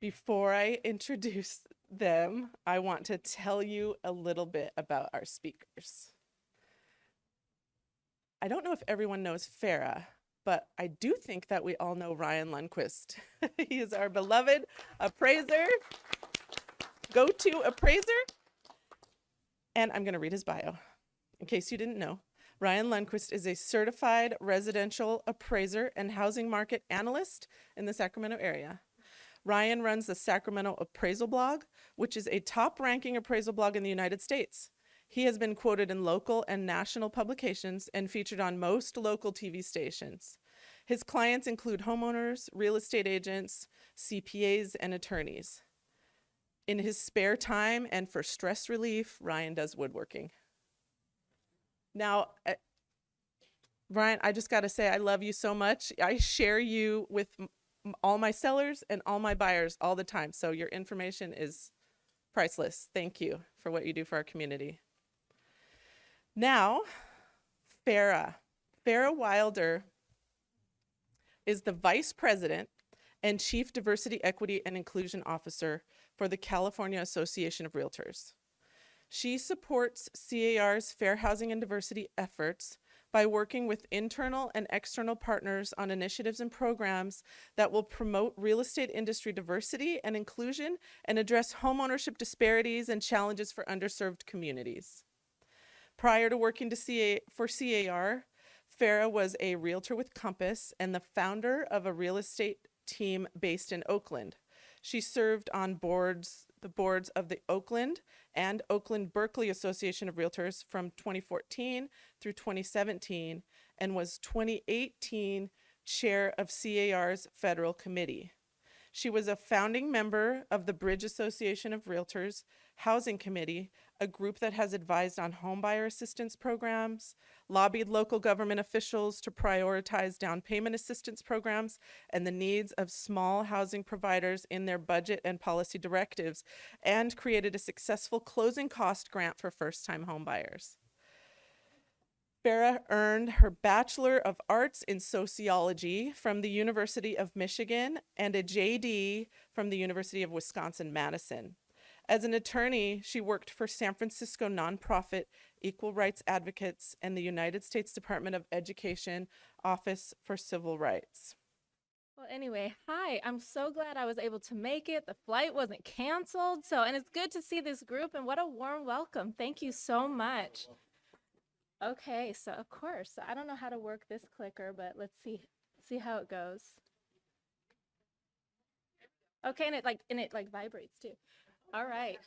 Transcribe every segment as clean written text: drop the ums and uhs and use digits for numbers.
Before I introduce them, I want to tell you a little bit about our speakers. I don't know if everyone knows Farrah, but I do think that we all know Ryan Lundquist. He is our beloved appraiser, go-to appraiser. And I'm going to read his bio. In case you didn't know, Ryan Lundquist is a certified residential appraiser and housing market analyst in the Sacramento area. Ryan runs the Sacramento Appraisal blog, which is a top-ranking appraisal blog in the United States. He has been quoted in local and national publications and featured on most local TV stations. His clients include homeowners, real estate agents, CPAs, and attorneys. In his spare time and for stress relief, Ryan does woodworking. Now, Ryan, I just got to say, I love you so much. I share you with all my sellers and all my buyers all the time. So your information is priceless. Thank you for what you do for our community. Now, Farrah. Farrah Wilder is the Vice President and Chief Diversity, Equity, and Inclusion Officer for the California Association of Realtors. She supports C.A.R's fair housing and diversity efforts by working with internal and external partners on initiatives and programs that will promote real estate industry diversity and inclusion and address homeownership disparities and challenges for underserved communities. Prior to working for C.A.R., Farrah was a realtor with Compass and the founder of a real estate team based in Oakland. She served on the boards of the Oakland and Oakland-Berkeley Association of Realtors from 2014 through 2017 and was 2018 chair of C.A.R's federal committee. She was a founding member of the Bridge Association of Realtors Housing Committee, a group that has advised on homebuyer assistance programs, lobbied local government officials to prioritize down payment assistance programs and the needs of small housing providers in their budget and policy directives, and created a successful closing cost grant for first-time homebuyers. Farrah earned her Bachelor of Arts in Sociology from the University of Michigan and a JD from the University of Wisconsin-Madison. As an attorney, she worked for San Francisco nonprofit Equal Rights Advocates and the United States Department of Education Office for Civil Rights. Well, anyway, hi, I'm so glad I was able to make it. The flight wasn't canceled. And it's good to see this group, and what a warm welcome. Thank you so much. Okay, so of course, I don't know how to work this clicker, but let's see how it goes. Okay, and it like vibrates too. All right.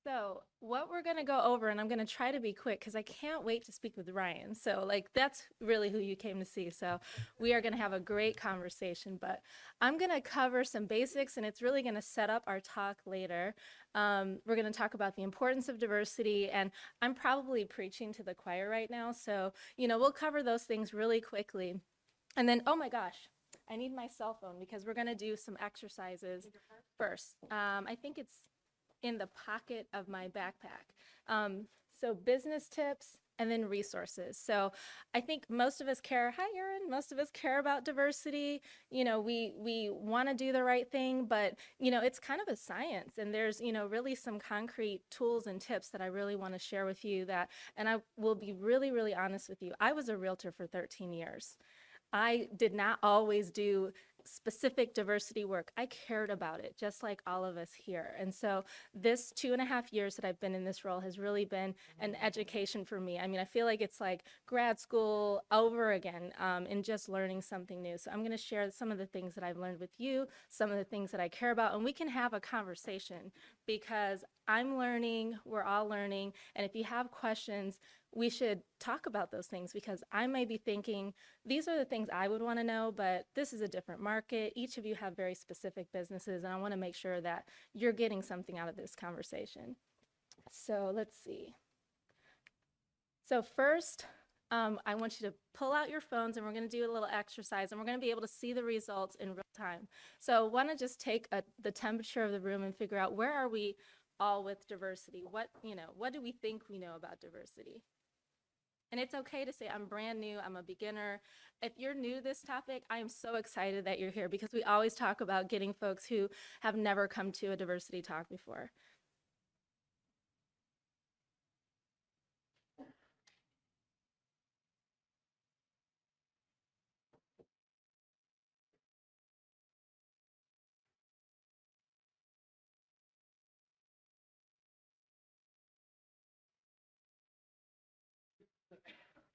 So what we're going to go over, and I'm going to try to be quick because I can't wait to speak with Ryan. So that's really who you came to see. So we are going to have a great conversation, but I'm going to cover some basics, and it's really going to set up our talk later. We're going to talk about the importance of diversity, and I'm probably preaching to the choir right now. So, we'll cover those things really quickly. And then, oh my gosh, I need my cell phone because we're going to do some exercises first. I think it's in the pocket of my backpack. So business tips and then resources. So I think most of us care, hi Erin, most of us care about diversity. We want to do the right thing, but it's kind of a science, and there's really some concrete tools and tips that I really want to share with you and I will be really, really honest with you. I was a realtor for 13 years. I did not always do specific diversity work. I cared about it, just like all of us here. And so this 2.5 years that I've been in this role has really been an education for me. I mean, I feel like it's like grad school over again, and just learning something new. So I'm going to share some of the things that I've learned with you, some of the things that I care about, and we can have a conversation because I'm learning, we're all learning. And if you have questions, we should talk about those things because I may be thinking, these are the things I would want to know, but this is a different market. Each of you have very specific businesses, and I want to make sure that you're getting something out of this conversation. So let's see. So first, I want you to pull out your phones, and we're going to do a little exercise, and we're going to be able to see the results in real time. So I want to just take the temperature of the room and figure out, where are we all with diversity? What do we think we know about diversity? And it's okay to say, I'm brand new, I'm a beginner. If you're new to this topic, I am so excited that you're here because we always talk about getting folks who have never come to a diversity talk before.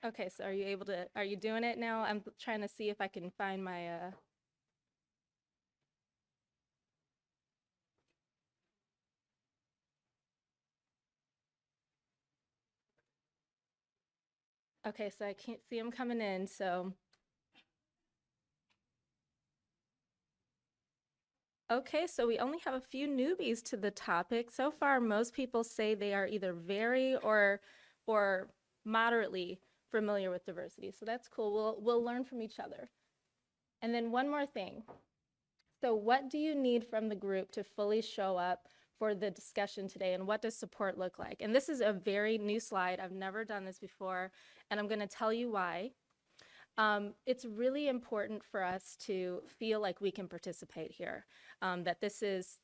Okay, so are you doing it now? I'm trying to see if I can find my, okay, so I can't see them coming in, so. Okay, so we only have a few newbies to the topic. So far, most people say they are either very or moderately familiar with diversity. So that's cool. We'll learn from each other. And then one more thing. So what do you need from the group to fully show up for the discussion today, and what does support look like? And this is a very new slide. I've never done this before, and I'm going to tell you why. It's really important for us to feel like we can participate here. That this is,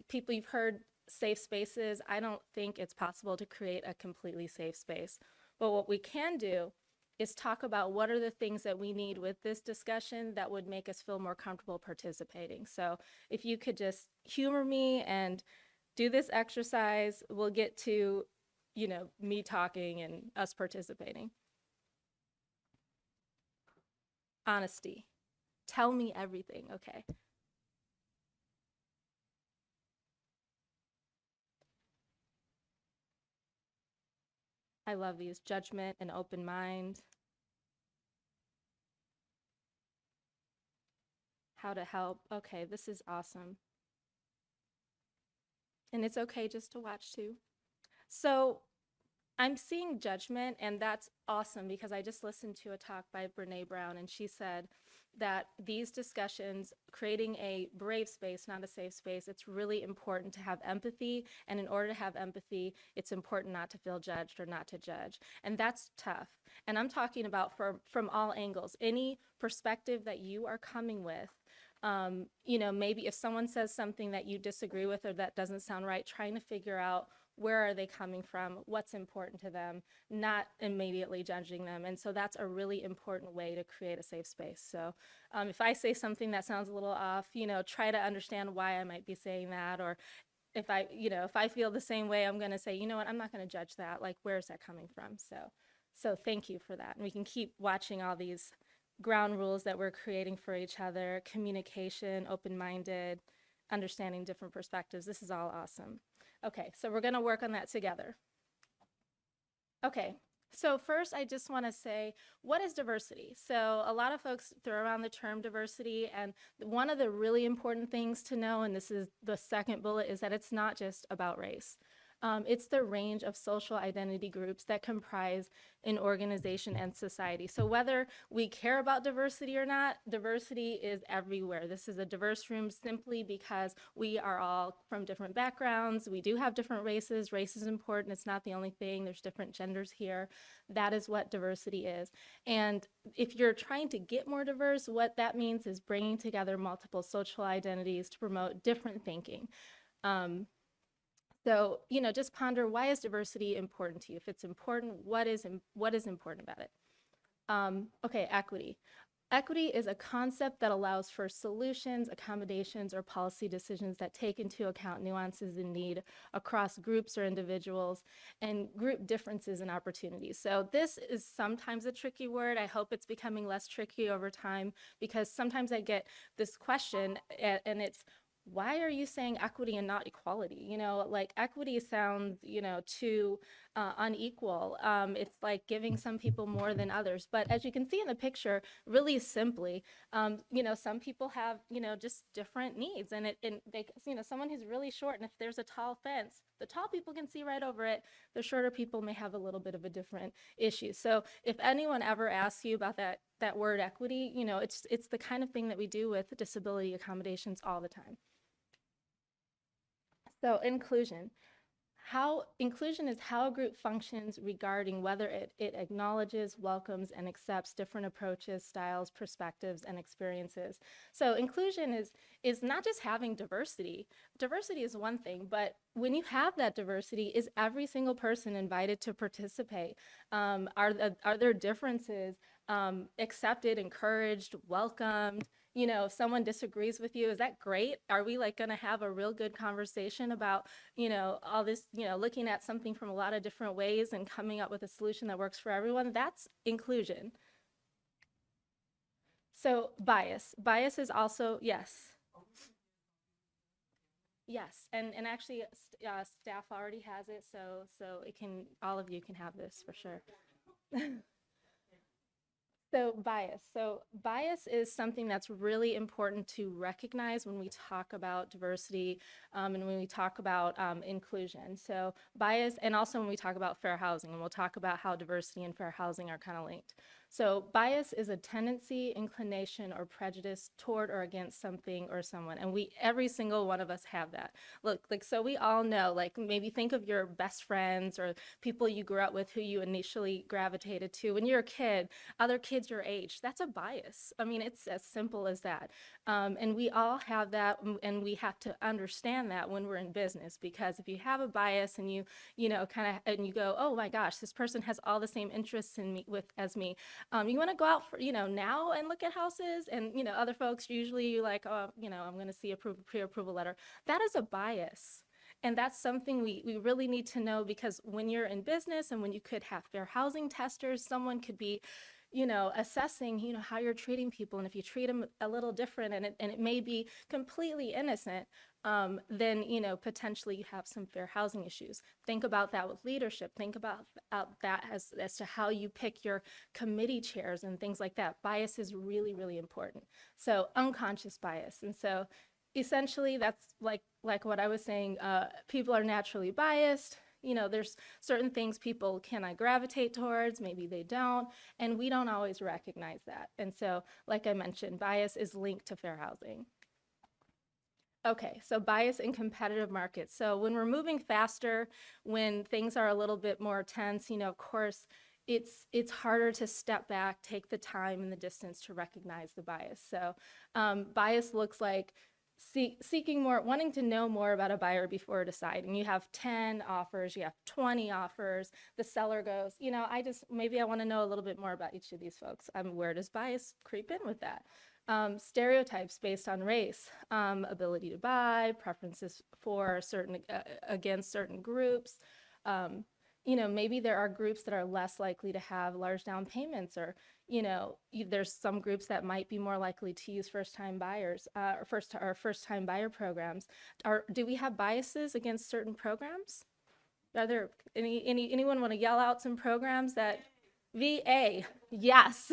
people, you've heard safe spaces. I don't think it's possible to create a completely safe space. But what we can do is talk about what are the things that we need with this discussion that would make us feel more comfortable participating. So if you could just humor me and do this exercise, we'll get to, me talking and us participating. Honesty. Tell me everything. Okay. I love these. Judgment and open mind. How to help. Okay, this is awesome. And it's okay just to watch too. So I'm seeing judgment, and that's awesome because I just listened to a talk by Brene Brown, and she said that these discussions, creating a brave space, not a safe space, it's really important to have empathy. And in order to have empathy, it's important not to feel judged or not to judge. And that's tough. And I'm talking about from all angles, any perspective that you are coming with. Maybe if someone says something that you disagree with or that doesn't sound right, trying to figure out where are they coming from, what's important to them, not immediately judging them. And so that's a really important way to create a safe space. So if I say something that sounds a little off, try to understand why I might be saying that. Or if I feel the same way, I'm going to say, you know what, I'm not going to judge that. Like, where's that coming from? So thank you for that. And we can keep watching all these ground rules that we're creating for each other: communication, open-minded, understanding different perspectives. This is all awesome. Okay, so we're going to work on that together. Okay, so first I just want to say, what is diversity? So a lot of folks throw around the term diversity, and one of the really important things to know, and this is the second bullet, is that it's not just about race. It's the range of social identity groups that comprise an organization and society. So whether we care about diversity or not, diversity is everywhere. This is a diverse room simply because we are all from different backgrounds. We do have different races. Race is important. It's not the only thing. There's different genders here. That is what diversity is. And if you're trying to get more diverse, what that means is bringing together multiple social identities to promote different thinking. So, just ponder, why is diversity important to you? If it's important, what is important about it? Okay, equity. Equity is a concept that allows for solutions, accommodations, or policy decisions that take into account nuances in need across groups or individuals and group differences and opportunities. So this is sometimes a tricky word. I hope it's becoming less tricky over time, because sometimes I get this question and it's, why are you saying equity and not equality? Like, equity sounds, too unequal. It's like giving some people more than others. But as you can see in the picture, really simply, some people have, just different needs. And they, someone who's really short, and if there's a tall fence, the tall people can see right over it. The shorter people may have a little bit of a different issue. So if anyone ever asks you about that word equity, it's the kind of thing that we do with disability accommodations all the time. So inclusion. how inclusion is how a group functions regarding whether it acknowledges, welcomes, and accepts different approaches, styles, perspectives, and experiences. So inclusion is not just having diversity. Diversity is one thing, but when you have that diversity, is every single person invited to participate? Are there differences accepted, encouraged, welcomed? You know, if someone disagrees with you, is that great? Are we like going to have a real good conversation about, you know, all this, you know, looking at something from a lot of different ways and coming up with a solution that works for everyone? That's inclusion. So bias is also, yes. Yes, and actually, staff already has it, so it can, all of you can have this for sure. So bias is something that's really important to recognize when we talk about diversity, and when we talk about inclusion. So bias, and also when we talk about fair housing, and we'll talk about how diversity and fair housing are kind of linked. So bias is a tendency, inclination, or prejudice toward or against something or someone. And every single one of us have that. Look, like, so we all know, like, maybe think of your best friends or people you grew up with who you initially gravitated to. When you're a kid, other kids your age, that's a bias. I mean, it's as simple as that. And we all have that, and we have to understand that when we're in business, because if you have a bias and you know, kind of, and you go, oh my gosh, this person has all the same interests in me as me. You want to go out for, you know, now and look at houses, and, you know, other folks usually like, oh, you know, I'm going to see a pre-approval letter. That is a bias. And that's something we really need to know, because when you're in business and when you could have fair housing testers, someone could be, you know, assessing, you know, how you're treating people. And if you treat them a little different, and it may be completely innocent, then, you know, potentially you have some fair housing issues. Think about that with leadership. Think about that as to how you pick your committee chairs and things like that. Bias is really, really important. So unconscious bias. And so essentially that's like what I was saying, people are naturally biased. You know, there's certain things people cannot gravitate towards, maybe they don't, and we don't always recognize that. And so, like I mentioned, bias is linked to fair housing. Okay, so bias in competitive markets. So when we're moving faster, when things are a little bit more tense, you know, of course, it's harder to step back, take the time and the distance to recognize the bias. So bias looks like seeking more, wanting to know more about a buyer before deciding. You have 10 offers, you have 20 offers. The seller goes, you know, maybe I want to know a little bit more about each of these folks. Where does bias creep in with that? Stereotypes based on race, ability to buy, preferences for against certain groups. You know, maybe there are groups that are less likely to have large down payments, or, you know, there's some groups that might be more likely to use first-time buyers, or first-time buyer programs. Do we have biases against certain programs? Are there anyone want to yell out some programs that VA? Yes,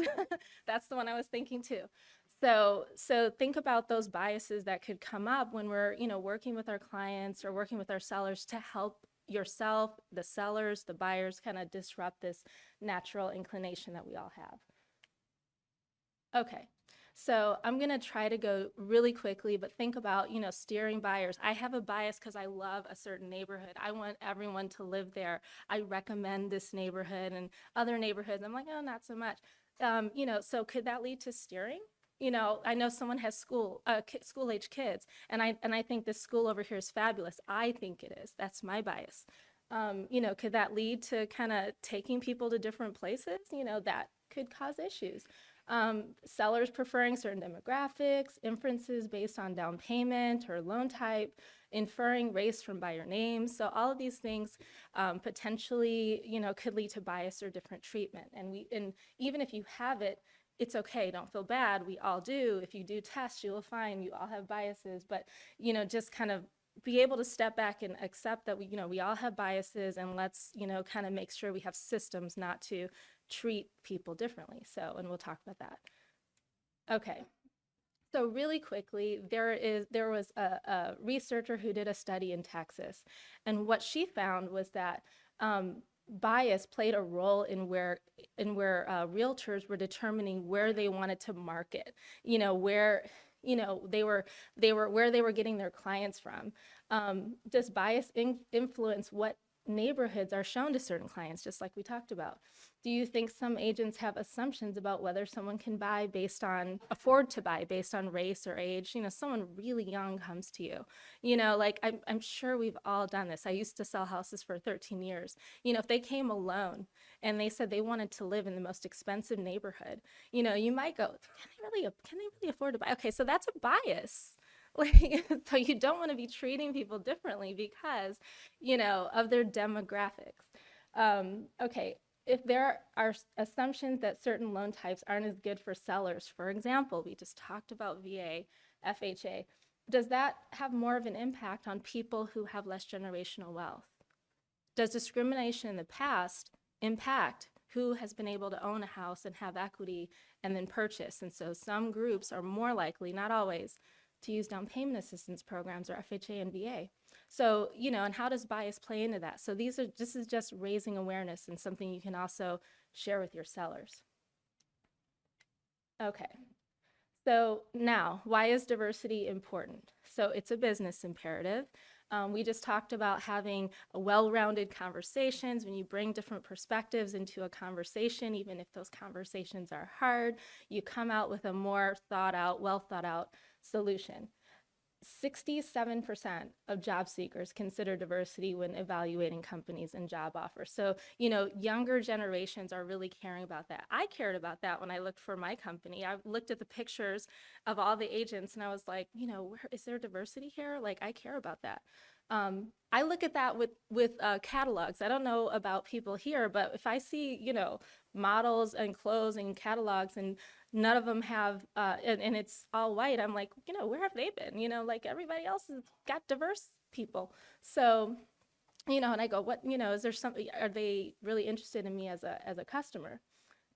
that's the one I was thinking too. So think about those biases that could come up when we're, you know, working with our clients or working with our sellers to help yourself, the sellers, the buyers, kind of disrupt this natural inclination that we all have. Okay, so I'm gonna try to go really quickly, but think about, you know, steering buyers. I have a bias because I love a certain neighborhood. I want everyone to live there. I recommend this neighborhood, and other neighborhoods, I'm like, oh, not so much. You know, so could that lead to steering? You know, I know someone has school-age kids, and I think this school over here is fabulous. I think it is. That's my bias. You know, could that lead to kind of taking people to different places? You know, that could cause issues. Sellers preferring certain demographics, inferences based on down payment or loan type, inferring race from buyer names. So all of these things potentially, you know, could lead to bias or different treatment. And even if you have it, it's okay, don't feel bad, we all do. If you do tests, you'll find you all have biases, but, you know, just kind of be able to step back and accept that you know, we all have biases, and let's, you know, kind of make sure we have systems not to treat people differently. So, and we'll talk about that. Okay. So really quickly, there was a researcher who did a study in Texas, and what she found was that bias played a role in where realtors were determining where they wanted to market. You know, where, you know, where they were getting their clients from. Does bias influence what neighborhoods are shown to certain clients, just like we talked about? Do you think some agents have assumptions about whether someone can afford to buy based on race or age? Someone really young comes to you, like I'm sure we've all done this. I used to sell houses for 13 years. If they came alone and they said they wanted to live in the most expensive neighborhood, you might go, can they really afford to buy? Okay, so that's a bias. Like, so you don't want to be treating people differently because, of their demographics. Okay, if there are assumptions that certain loan types aren't as good for sellers, for example, we just talked about VA, FHA, does that have more of an impact on people who have less generational wealth? Does discrimination in the past impact who has been able to own a house and have equity and then purchase? And so some groups are more likely, not always, to use down payment assistance programs or FHA and VA. So, and how does bias play into that? So this is just raising awareness and something you can also share with your sellers. Okay. So now, why is diversity important? So it's a business imperative. We just talked about having well-rounded conversations. When you bring different perspectives into a conversation, even if those conversations are hard, you come out with a more well thought out solution. 67% of job seekers consider diversity when evaluating companies and job offers. So, younger generations are really caring about that. I cared about that when I looked for my company. I looked at the pictures of all the agents and I was like, is there diversity here? Like, I care about that. I look at that with catalogs. I don't know about people here, but if I see, models and clothes and catalogs and none of them have, and it's all white, I'm like, where have they been? Like everybody else has got diverse people. So, and I go, what, is there something, are they really interested in me as a customer?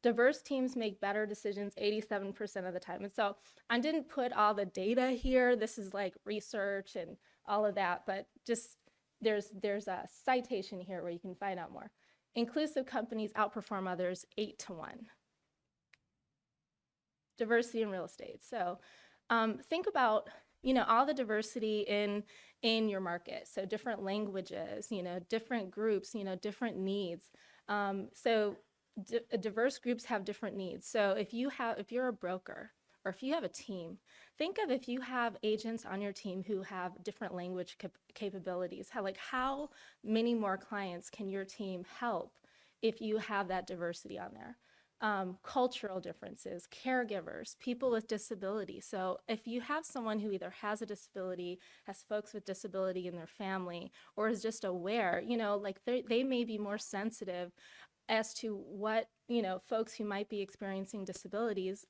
Diverse teams make better decisions 87% of the time. And so I didn't put all the data here. This is like research and all of that, but just there's a citation here where you can find out more. Inclusive companies outperform others 8-1. Diversity in real estate. So think about, all the diversity in your market. So different languages, different groups, different needs. Diverse groups have different needs. So if you're a broker or if you have a team, think of if you have agents on your team who have different language capabilities. How many more clients can your team help if you have that diversity on there? Cultural differences, caregivers, people with disability. So if you have someone who either has a disability, has folks with disability in their family, or is just aware, they may be more sensitive as to what, folks who might be experiencing disabilities,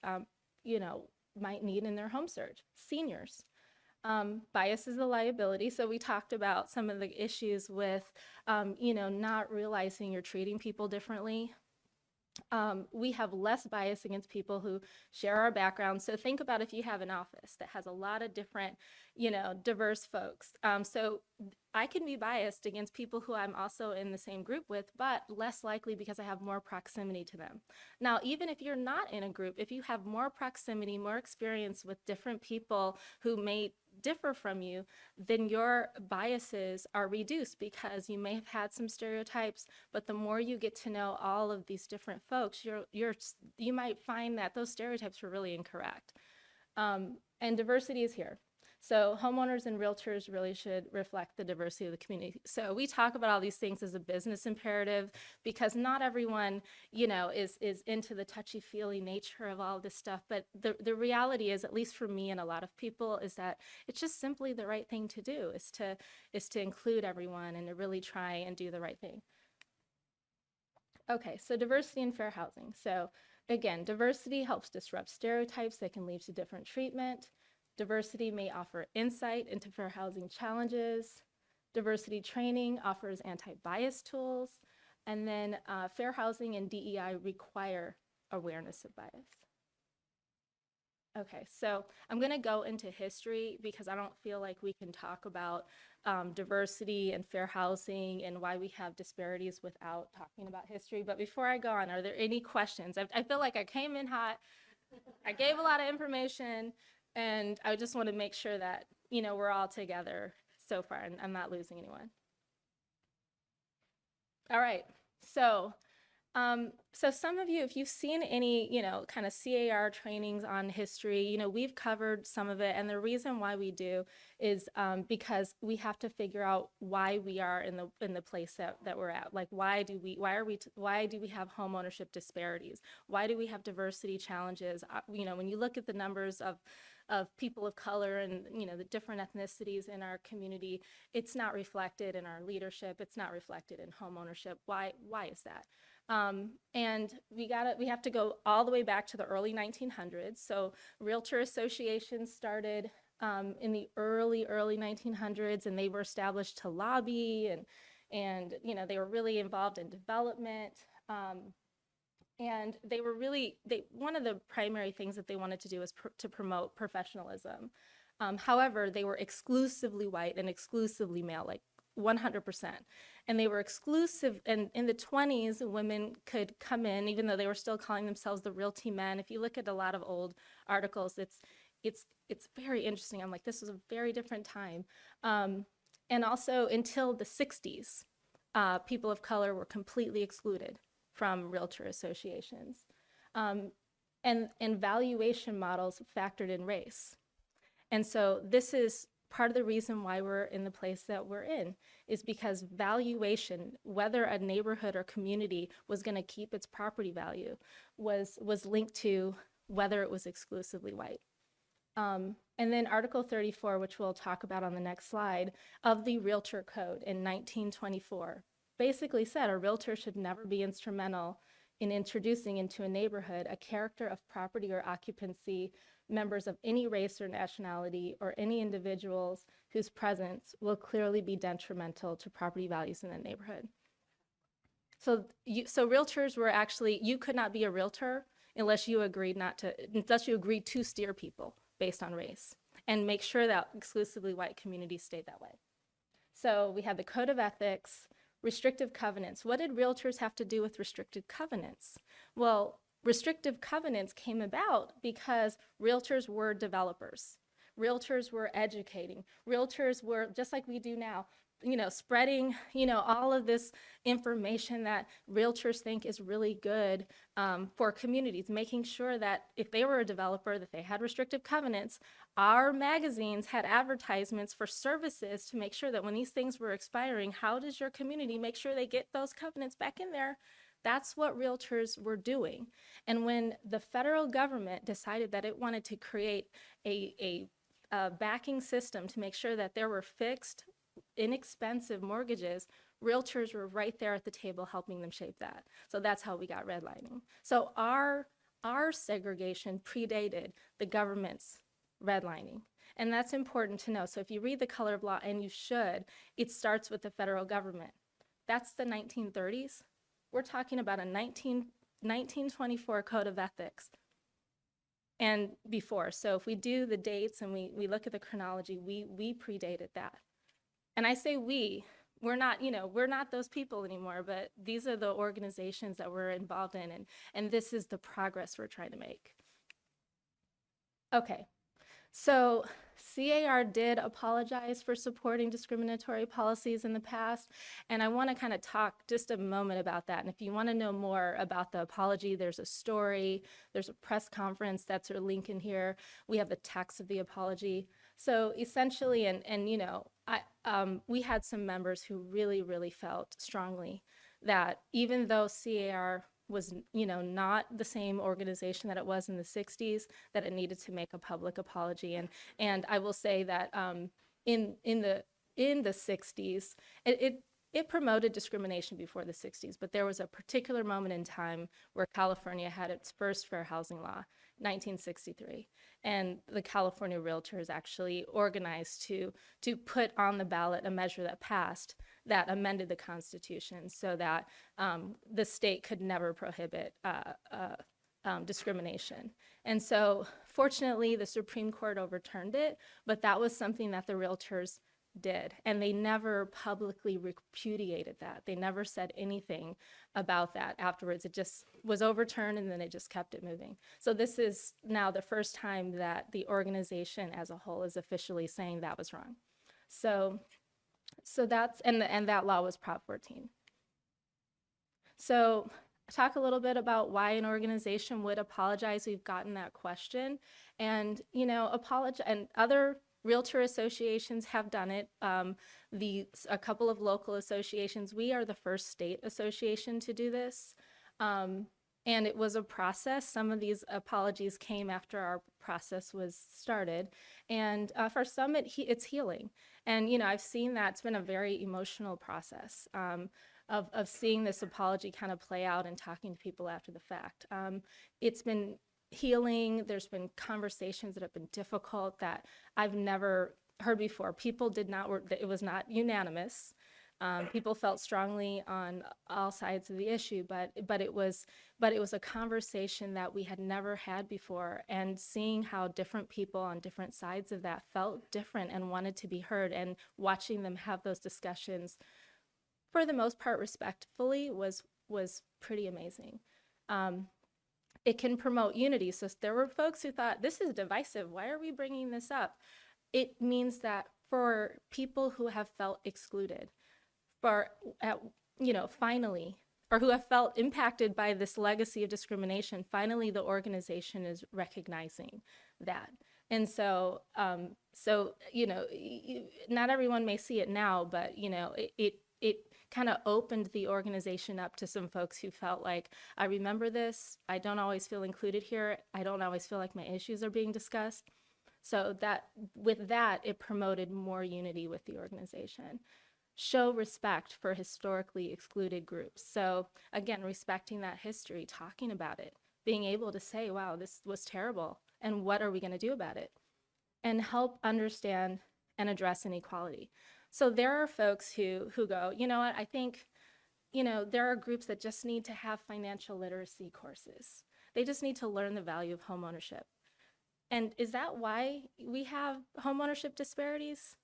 might need in their home search. Seniors. Bias is a liability. So we talked about some of the issues with, not realizing you're treating people differently. We have less bias against people who share our backgrounds. So think about if you have an office that has a lot of different, diverse folks. So I can be biased against people who I'm also in the same group with, but less likely because I have more proximity to them. Now, even if you're not in a group, if you have more proximity, more experience with different people who may differ from you, then your biases are reduced because you may have had some stereotypes, but the more you get to know all of these different folks, you might find that those stereotypes were really incorrect. And diversity is here. So homeowners and realtors really should reflect the diversity of the community. So we talk about all these things as a business imperative because not everyone, is into the touchy-feely nature of all this stuff. But the reality is, at least for me and a lot of people, is that it's just simply the right thing to do, is to include everyone and to really try and do the right thing. Okay, so diversity and fair housing. So again, diversity helps disrupt stereotypes that can lead to different treatment. Diversity may offer insight into fair housing challenges. Diversity training offers anti-bias tools. And then fair housing and DEI require awareness of bias. Okay, so I'm going to go into history because I don't feel like we can talk about diversity and fair housing and why we have disparities without talking about history. But before I go on, are there any questions? I feel like I came in hot. I gave a lot of information. And I just want to make sure that, we're all together so far and I'm not losing anyone. All right. So, so some of you, if you've seen any, kind of C.A.R. trainings on history, we've covered some of it. And the reason why we do is because we have to figure out why we are in the place that we're at. Like, why do we have home ownership disparities? Why do we have diversity challenges? When you look at the numbers of people of color and the different ethnicities in our community, it's not reflected in our leadership. It's not reflected in home ownership. Why is that? And we have to go all the way back to the early 1900s. So realtor associations started in the early 1900s, and they were established to lobby, and they were really involved in development. And one of the primary things that they wanted to do was to promote professionalism. However, they were exclusively white and exclusively male, like 100%. And they were exclusive. And in the 20s, women could come in, even though they were still calling themselves the realty men. If you look at a lot of old articles, it's very interesting. I'm like, this was a very different time. And also until the 60s, people of color were completely excluded from realtor associations. And valuation models factored in race. And so this is part of the reason why we're in the place that we're in, is because valuation, whether a neighborhood or community was going to keep its property value, was linked to whether it was exclusively white. And then Article 34, which we'll talk about on the next slide, of the Realtor Code in 1924, basically said a realtor should never be instrumental in introducing into a neighborhood a character of property or occupancy, members of any race or nationality, or any individuals whose presence will clearly be detrimental to property values in the neighborhood. So realtors were actually, you could not be a realtor unless you agreed to steer people based on race and make sure that exclusively white communities stayed that way. So we had the Code of Ethics, restrictive covenants. What did realtors have to do with restrictive covenants? Well, restrictive covenants came about because realtors were developers. Realtors were educating. Realtors were, just like we do now, spreading, all of this information that realtors think is really good for communities, making sure that if they were a developer, that they had restrictive covenants. Our magazines had advertisements for services to make sure that when these things were expiring, how does your community make sure they get those covenants back in there? That's what realtors were doing. And when the federal government decided that it wanted to create a backing system to make sure that there were fixed, inexpensive mortgages, realtors were right there at the table helping them shape that. So that's how we got redlining. So our segregation predated the government's redlining. And that's important to know. So if you read the color of law, and you should, it starts with the federal government. That's the 1930s. We're talking about a 1924 Code of Ethics and before. So if we do the dates and we look at the chronology, we predated that. And I say we're not those people anymore, but these are the organizations that we're involved in, and this is the progress we're trying to make. Okay, so C.A.R. did apologize for supporting discriminatory policies in the past, and I want to kind of talk just a moment about that. And if you want to know more about the apology, there's a story, there's a press conference, that's our link in here. We have the text of the apology. So essentially, we had some members who really, really felt strongly that even though C.A.R. was, not the same organization that it was in the 60s, that it needed to make a public apology. And I will say that in the 60s, it promoted discrimination before the 60s, but there was a particular moment in time where California had its first fair housing law, 1963. And the California Realtors actually organized to put on the ballot a measure that passed that amended the Constitution so that the state could never prohibit discrimination. And so fortunately, the Supreme Court overturned it, but that was something that the Realtors did, and they never publicly repudiated that. They never said anything about that afterwards. It just was overturned, and then it just kept it moving. So this is now the first time that the organization as a whole is officially saying that was wrong. So that's, and that law was Prop 14. So talk a little bit about why an organization would apologize. We've gotten that question. And, you know, apologize, and other realtor associations have done it. A couple of local associations, we are the first state association to do this. And it was a process. Some of these apologies came after our process was started. And for some, it's healing. And, you know, I've seen that. It's been a very emotional process. Of seeing this apology kind of play out and talking to people after the fact. It's been healing. There's been conversations that have been difficult that I've never heard before. People did not work, it was not unanimous. People felt strongly on all sides of the issue, but it was a conversation that we had never had before, and seeing how different people on different sides of that felt different and wanted to be heard, and watching them have those discussions for the most part respectfully was pretty amazing. It can promote unity. So there were folks who thought, this is divisive, why are we bringing this up? It means that for people who have felt excluded, finally, or who have felt impacted by this legacy of discrimination, finally the organization is recognizing that. And so, you know, not everyone may see it now, but, you know, it kind of opened the organization up to some folks who felt like, I remember this, I don't always feel included here, I don't always feel like my issues are being discussed. So that, with that, it promoted more unity with the organization. Show respect for historically excluded groups. So again, respecting that history, talking about it, being able to say, wow, this was terrible, and what are we going to do about it? And help understand and address inequality. So there are folks who go, you know what, I think, you know, there are groups that just need to have financial literacy courses. They just need to learn the value of homeownership. And is that why we have homeownership disparities?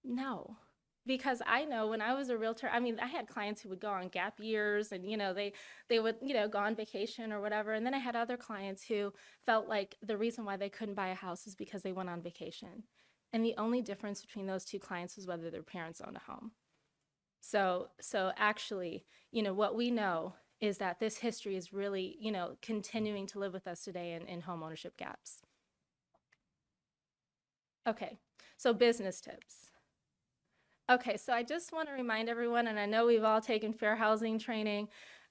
No. Because I know when I was a realtor, I mean, I had clients who would go on gap years, and, you know, they would, you know, go on vacation or whatever. And then I had other clients who felt like the reason why they couldn't buy a house is because they went on vacation. And the only difference between those two clients was whether their parents owned a home. So actually, you know, what we know is that this history is really, you know, continuing to live with us today in home ownership gaps. Okay, so business tips. Okay, so I just want to remind everyone, and I know we've all taken fair housing training,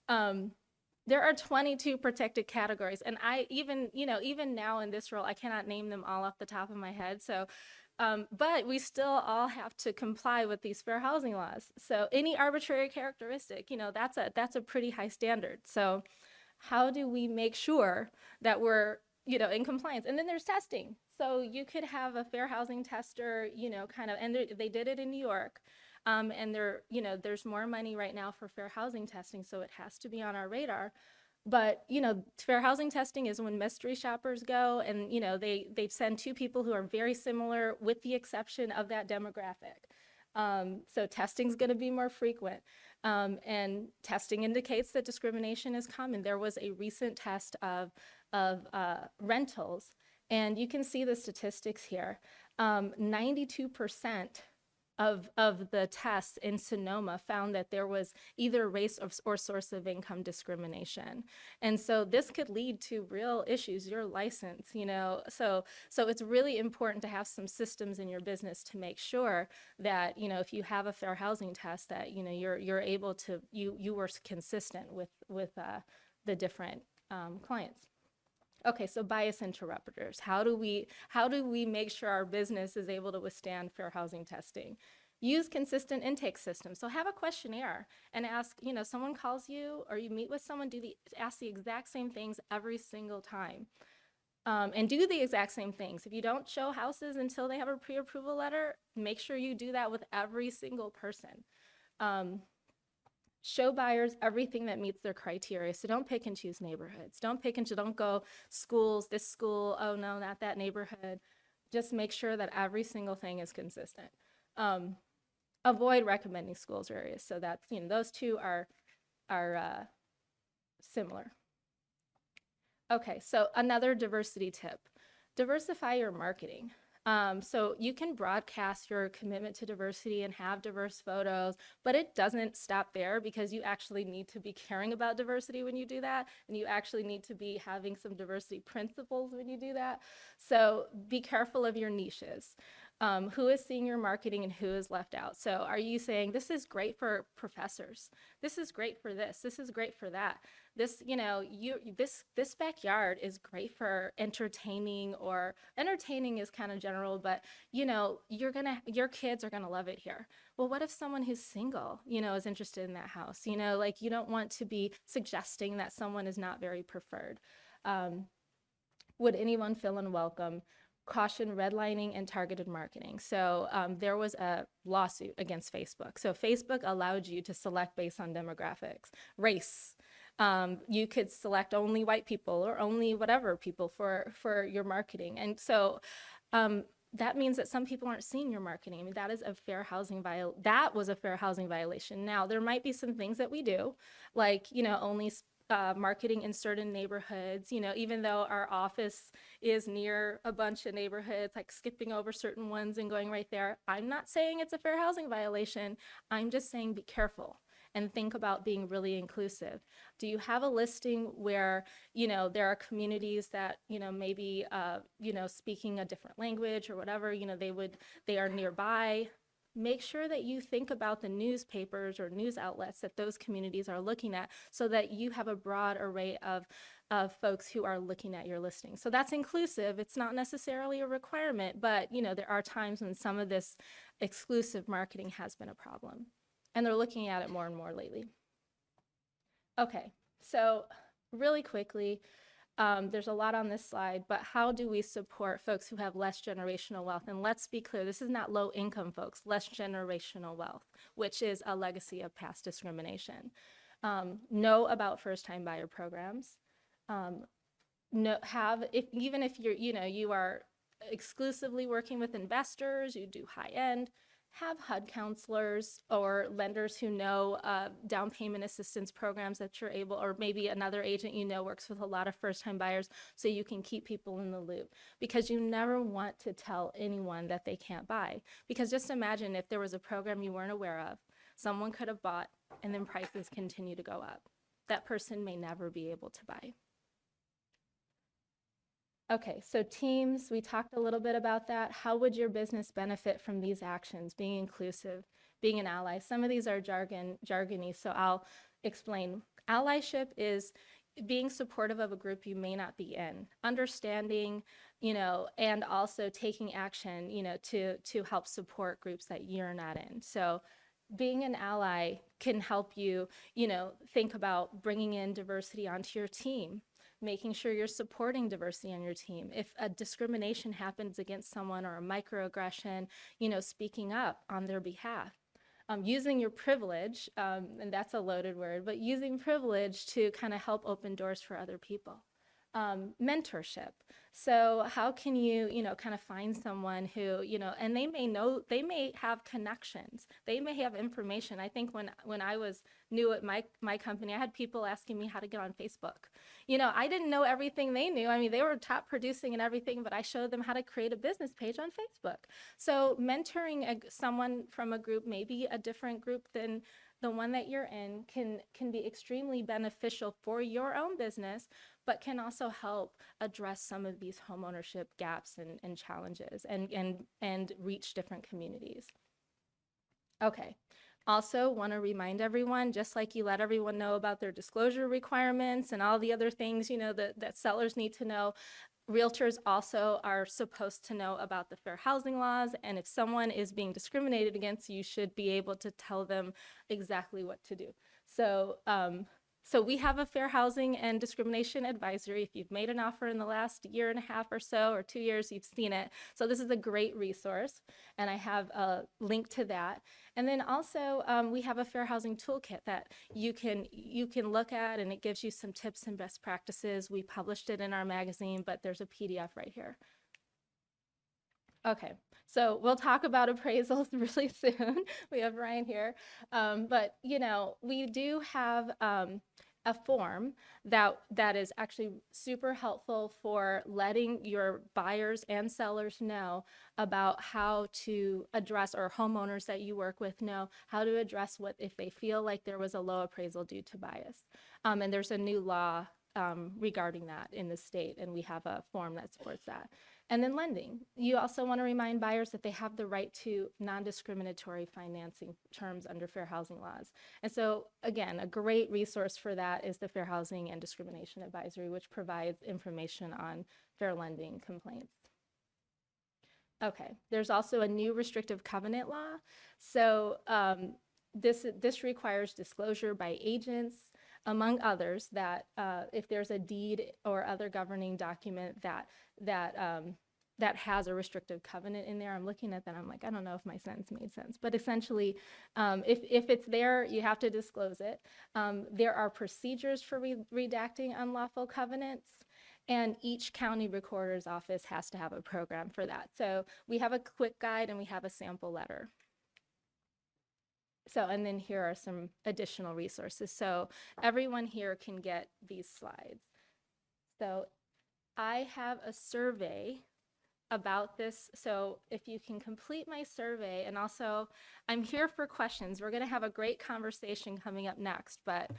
there are 22 protected categories, and even now in this role, I cannot name them all off the top of my head. So, but we still all have to comply with these fair housing laws. So any arbitrary characteristic, you know, that's a pretty high standard. So how do we make sure that we're, you know, in compliance? And then there's testing. So you could have a fair housing tester, you know, kind of, and they did it in New York. And you know, there's more money right now for fair housing testing, so it has to be on our radar. But, you know, fair housing testing is when mystery shoppers go, and, you know, they send two people who are very similar with the exception of that demographic. So testing is going to be more frequent. And testing indicates that discrimination is common. There was a recent test of rentals, and you can see the statistics here. 92% of the tests in Sonoma found that there was either race or source of income discrimination. And so this could lead to real issues, your license, you know. So it's really important to have some systems in your business to make sure that, you know, if you have a fair housing test, that, you know, you're able to, you were consistent with the different clients. Okay, so bias interrupters. How do we make sure our business is able to withstand fair housing testing? Use consistent intake systems. So have a questionnaire and ask, you know, someone calls you or you meet with someone, ask the exact same things every single time. And do the exact same things. If you don't show houses until they have a pre-approval letter, make sure you do that with every single person. Show buyers everything that meets their criteria. So don't pick and choose neighborhoods. Don't go schools, this school, oh no, not that neighborhood. Just make sure that every single thing is consistent. Avoid recommending schools or areas. So that's, you know, those two are similar. Okay, so another diversity tip. Diversify your marketing. So you can broadcast your commitment to diversity and have diverse photos, but it doesn't stop there, because you actually need to be caring about diversity when you do that, and you actually need to be having some diversity principles when you do that. So be careful of your niches. Who is seeing your marketing and who is left out? So are you saying, this is great for professors, this is great for this is great for that, this, this backyard is great for entertaining, or entertaining is kind of general, but your kids are gonna love it here. Well, what if someone who's single, is interested in that house? Like, you don't want to be suggesting that someone is not very preferred. Would anyone feel unwelcome? Caution redlining and targeted marketing. So there was a lawsuit against Facebook. So Facebook allowed you to select based on demographics, race. You could select only white people or only whatever people for your marketing. And so that means that some people aren't seeing your marketing. I mean, that is a fair housing that was a fair housing violation. Now, there might be some things that we do, like, only marketing in certain neighborhoods, even though our office is near a bunch of neighborhoods, like skipping over certain ones and going right there. I'm not saying it's a fair housing violation. I'm just saying be careful and think about being really inclusive. Do you have a listing where, there are communities that, maybe, speaking a different language or whatever, they are nearby? Make sure that you think about the newspapers or news outlets that those communities are looking at, so that you have a broad array of folks who are looking at your listing. So that's inclusive. It's not necessarily a requirement, but there are times when some of this exclusive marketing has been a problem, and they're looking at it more and more lately. Okay, so really quickly, there's a lot on this slide, but how do we support folks who have less generational wealth? And let's be clear, this is not low income folks, less generational wealth, which is a legacy of past discrimination. Know about first time buyer programs. Even if you are exclusively working with investors, you do high end, have HUD counselors or lenders who know down payment assistance programs that you're able, or maybe another agent works with a lot of first-time buyers, so you can keep people in the loop, because you never want to tell anyone that they can't buy. Because just imagine if there was a program you weren't aware of, someone could have bought, and then prices continue to go up. That person may never be able to buy. Okay, so teams, we talked a little bit about that. How would your business benefit from these actions? Being inclusive, being an ally. Some of these are jargony, so I'll explain. Allyship is being supportive of a group you may not be in, understanding, and also taking action, to help support groups that you're not in. So being an ally can help you, think about bringing in diversity onto your team, making sure you're supporting diversity on your team. If a discrimination happens against someone, or a microaggression, speaking up on their behalf. Using your privilege, and that's a loaded word, but using privilege to kind of help open doors for other people. Mentorship. So how can you, kind of find someone who, and they may have connections, they may have information. I think when I was new at my company, I had people asking me how to get on Facebook. I didn't know everything they knew. I mean, they were top producing and everything, but I showed them how to create a business page on Facebook. So mentoring someone from a group, maybe a different group than the one that you're in, can be extremely beneficial for your own business, but can also help address some of these homeownership gaps and challenges, and reach different communities. Okay. Also want to remind everyone, just like you let everyone know about their disclosure requirements and all the other things, that sellers need to know, realtors also are supposed to know about the fair housing laws, and if someone is being discriminated against, you should be able to tell them exactly what to do. So we have a fair housing and discrimination advisory. If you've made an offer in the last year and a half or so, or 2 years, you've seen it. So this is a great resource, and I have a link to that. And then also we have a fair housing toolkit that you can look at, and it gives you some tips and best practices. We published it in our magazine, but there's a PDF right here. Okay, so we'll talk about appraisals really soon. We have Ryan here, but we do have a form that is actually super helpful for letting your buyers and sellers know about how to address, or homeowners that you work with know how to address what if they feel like there was a low appraisal due to bias. And there's a new law regarding that in the state, and we have a form that supports that. And then lending. You also want to remind buyers that they have the right to non-discriminatory financing terms under fair housing laws. And so, again, a great resource for that is the Fair Housing and Discrimination Advisory, which provides information on fair lending complaints. Okay, there's also a new restrictive covenant law. So this requires disclosure by agents, among others, that if there's a deed or other governing document that has a restrictive covenant in there. I'm looking at that, I'm like, I don't know if my sentence made sense, but essentially, if it's there, you have to disclose it. There are procedures for redacting unlawful covenants, and each county recorder's office has to have a program for that. So we have a quick guide and we have a sample letter. So, and then here are some additional resources. So everyone here can get these slides. So I have a survey about this. So if you can complete my survey, and also I'm here for questions. We're going to have a great conversation coming up next, but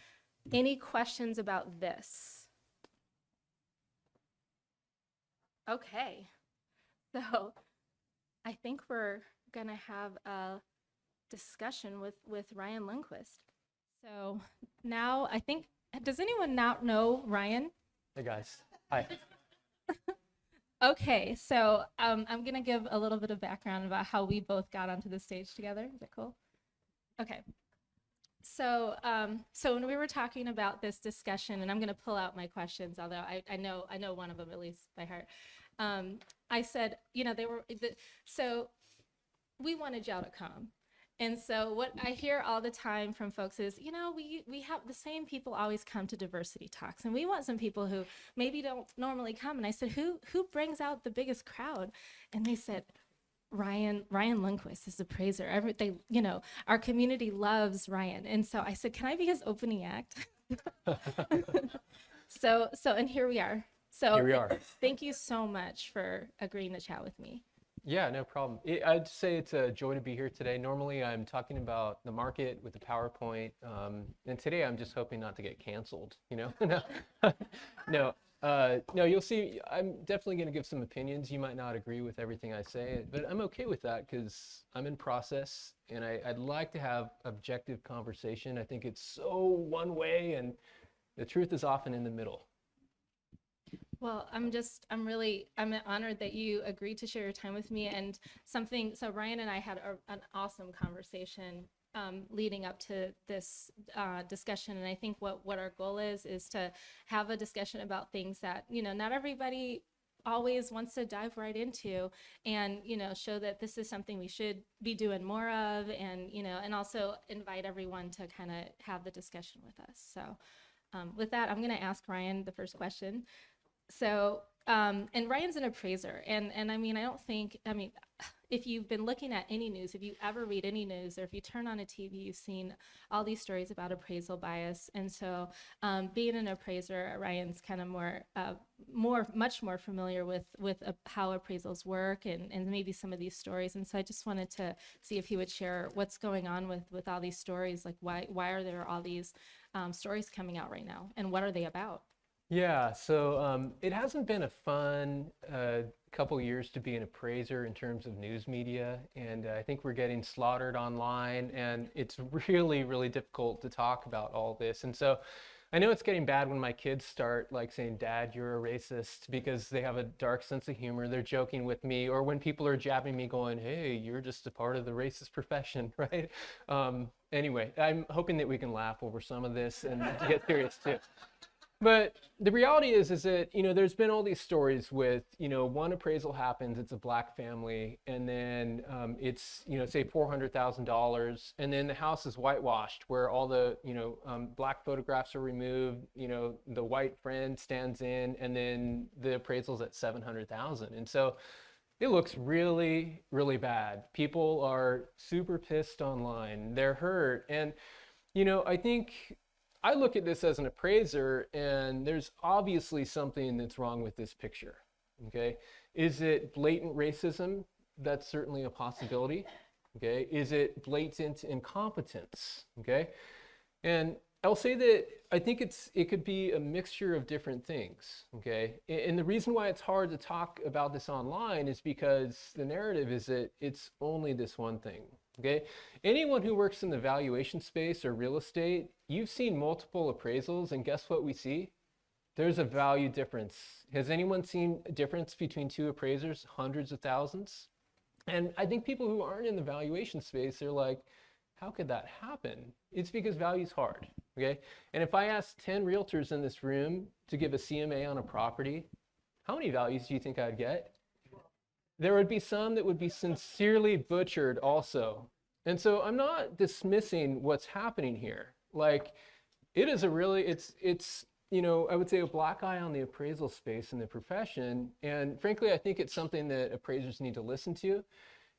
any questions about this? Okay. So I think we're going to have a discussion with Ryan Lundquist. So now I think, does anyone not know Ryan? Hey guys, hi. Okay, so I'm gonna give a little bit of background about how we both got onto the stage together. Is that cool? Okay. So so when we were talking about this discussion, and I'm gonna pull out my questions, although I know one of them at least by heart. I said, you know, so we wanted y'all to come. And so what I hear all the time from folks is, you know, we have the same people always come to diversity talks, and we want some people who maybe don't normally come. And I said, who brings out the biggest crowd? And they said, Ryan Lundquist is the appraiser. You know, our community loves Ryan. And so I said, can I be his opening act? So and here we are. So Here we are. Thank you so much for agreeing to chat with me. Yeah, no problem. I'd say it's a joy to be here today. Normally I'm talking about the market with the PowerPoint, and today I'm just hoping not to get canceled, you know? No, no, you'll see, I'm definitely going to give some opinions. You might not agree with everything I say, but I'm okay with that because I'm in process, and I'd like to have objective conversation. I think it's so one way, and the truth is often in the middle. Well, I'm honored that you agreed to share your time with me, and so Ryan and I had an awesome conversation leading up to this discussion. And I think what our goal is to have a discussion about things that, you know, not everybody always wants to dive right into, and, you know, show that this is something we should be doing more of, and, you know, and also invite everyone to kind of have the discussion with us. So with that, I'm going to ask Ryan the first question. So, and Ryan's an appraiser, and I mean, if you've been looking at any news, if you ever read any news, or if you turn on a TV, you've seen all these stories about appraisal bias. And so, being an appraiser, Ryan's kind of much more familiar with how appraisals work, and maybe some of these stories. And so I just wanted to see if he would share what's going on with all these stories, like why are there all these stories coming out right now, and what are they about? Yeah, so it hasn't been a fun couple years to be an appraiser in terms of news media, and I think we're getting slaughtered online, and it's really, really difficult to talk about all this. And so I know it's getting bad when my kids start like saying, Dad, you're a racist, because they have a dark sense of humor. They're joking with me, or when people are jabbing me going, hey, you're just a part of the racist profession, right? Anyway, I'm hoping that we can laugh over some of this and get serious too. But the reality is that, you know, there's been all these stories with, you know, one appraisal happens, it's a black family, and then it's, you know, say $400,000, and then the house is whitewashed where all the, you know, black photographs are removed, you know, the white friend stands in, and then the appraisal's at $700,000. And so it looks really, really bad. People are super pissed online. They're hurt. And, you know, I think I look at this as an appraiser, and there's obviously something that's wrong with this picture. Okay, is it blatant racism? That's certainly a possibility. Okay, is it blatant incompetence? Okay, and I'll say that I think it could be a mixture of different things. Okay, and the reason why it's hard to talk about this online is because the narrative is that it's only this one thing. Okay, anyone who works in the valuation space or real estate, you've seen multiple appraisals, and guess what we see? There's a value difference. Has anyone seen a difference between two appraisers, hundreds of thousands? And I think people who aren't in the valuation space, they're like, how could that happen? It's because value's hard, okay? And if I asked 10 realtors in this room to give a CMA on a property, how many values do you think I'd get? There would be some that would be sincerely butchered also. And so I'm not dismissing what's happening here. Like, it is a really, it's you know, I would say a black eye on the appraisal space in the profession. And frankly, I think it's something that appraisers need to listen to.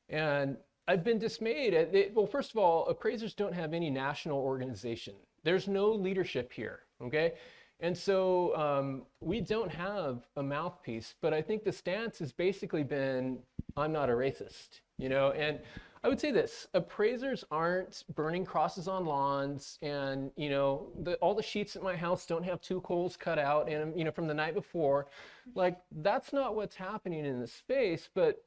And I've been dismayed at it. Well, first of all, appraisers don't have any national organization. There's no leadership here, okay? And so we don't have a mouthpiece, but I think the stance has basically been, I'm not a racist, you know? And I would say this, appraisers aren't burning crosses on lawns, and you know, all the sheets at my house don't have two coals cut out and you know, from the night before. Like, that's not what's happening in the space. But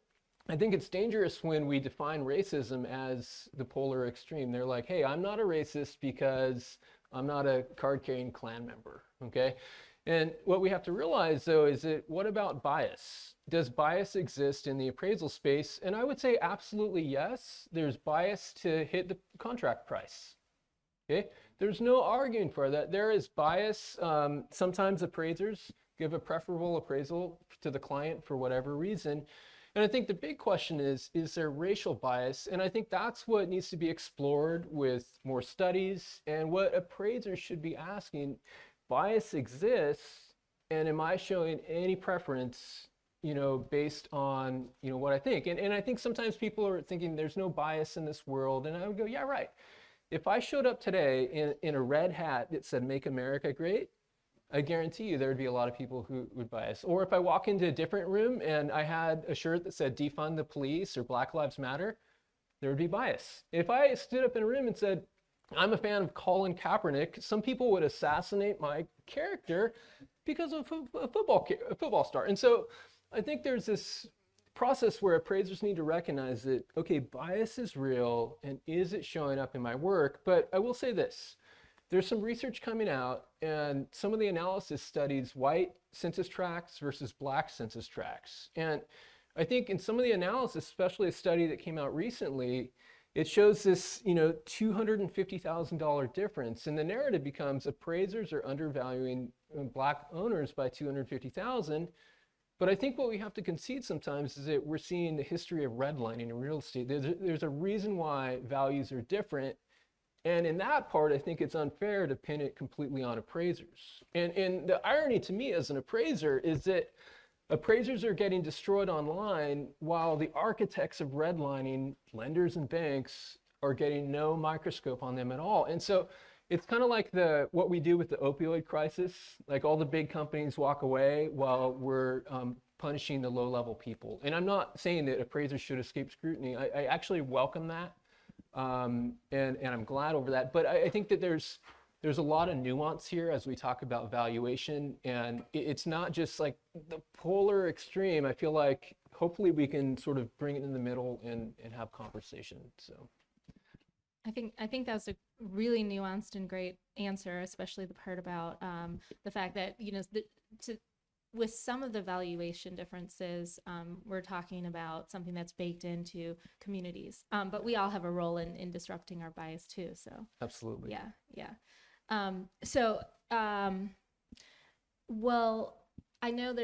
I think it's dangerous when we define racism as the polar extreme. They're like, hey, I'm not a racist because I'm not a card-carrying Klan member, okay? And what we have to realize, though, is that what about bias? Does bias exist in the appraisal space? And I would say absolutely yes. There's bias to hit the contract price, okay? There's no arguing for that. There is bias. Sometimes appraisers give a preferable appraisal to the client for whatever reason. And I think the big question is there racial bias? And I think that's what needs to be explored with more studies, and what appraisers should be asking. Bias exists, and am I showing any preference, you know, based on, you know, what I think? And I think sometimes people are thinking there's no bias in this world, and I would go, yeah, right. If I showed up today in a red hat that said "Make America Great," I guarantee you there would be a lot of people who would bias. Or if I walk into a different room and I had a shirt that said "Defund the Police" or "Black Lives Matter," there would be bias. If I stood up in a room and said, I'm a fan of Colin Kaepernick, some people would assassinate my character because of a football star. And so I think there's this process where appraisers need to recognize that, okay, bias is real, and is it showing up in my work? But I will say this, there's some research coming out, and some of the analysis studies white census tracts versus black census tracts. And I think in some of the analysis, especially a study that came out recently, it shows this, you know, $250,000 difference, and the narrative becomes appraisers are undervaluing black owners by $250,000. But I think what we have to concede sometimes is that we're seeing the history of redlining in real estate. There's a reason why values are different, and in that part, I think it's unfair to pin it completely on appraisers. And the irony to me as an appraiser is that appraisers are getting destroyed online while the architects of redlining, lenders and banks, are getting no microscope on them at all. And so it's kind of like what we do with the opioid crisis. Like, all the big companies walk away while we're punishing the low-level people. And I'm not saying that appraisers should escape scrutiny. I actually welcome that, and I'm glad over that. But I think that there's a lot of nuance here as we talk about valuation, and it's not just like the polar extreme. I feel like hopefully we can sort of bring it in the middle and have conversation. So I think that's a really nuanced and great answer, especially the part about the fact that, you know, with some of the valuation differences, we're talking about something that's baked into communities, but we all have a role in disrupting our bias too. So absolutely. Yeah. Well, I know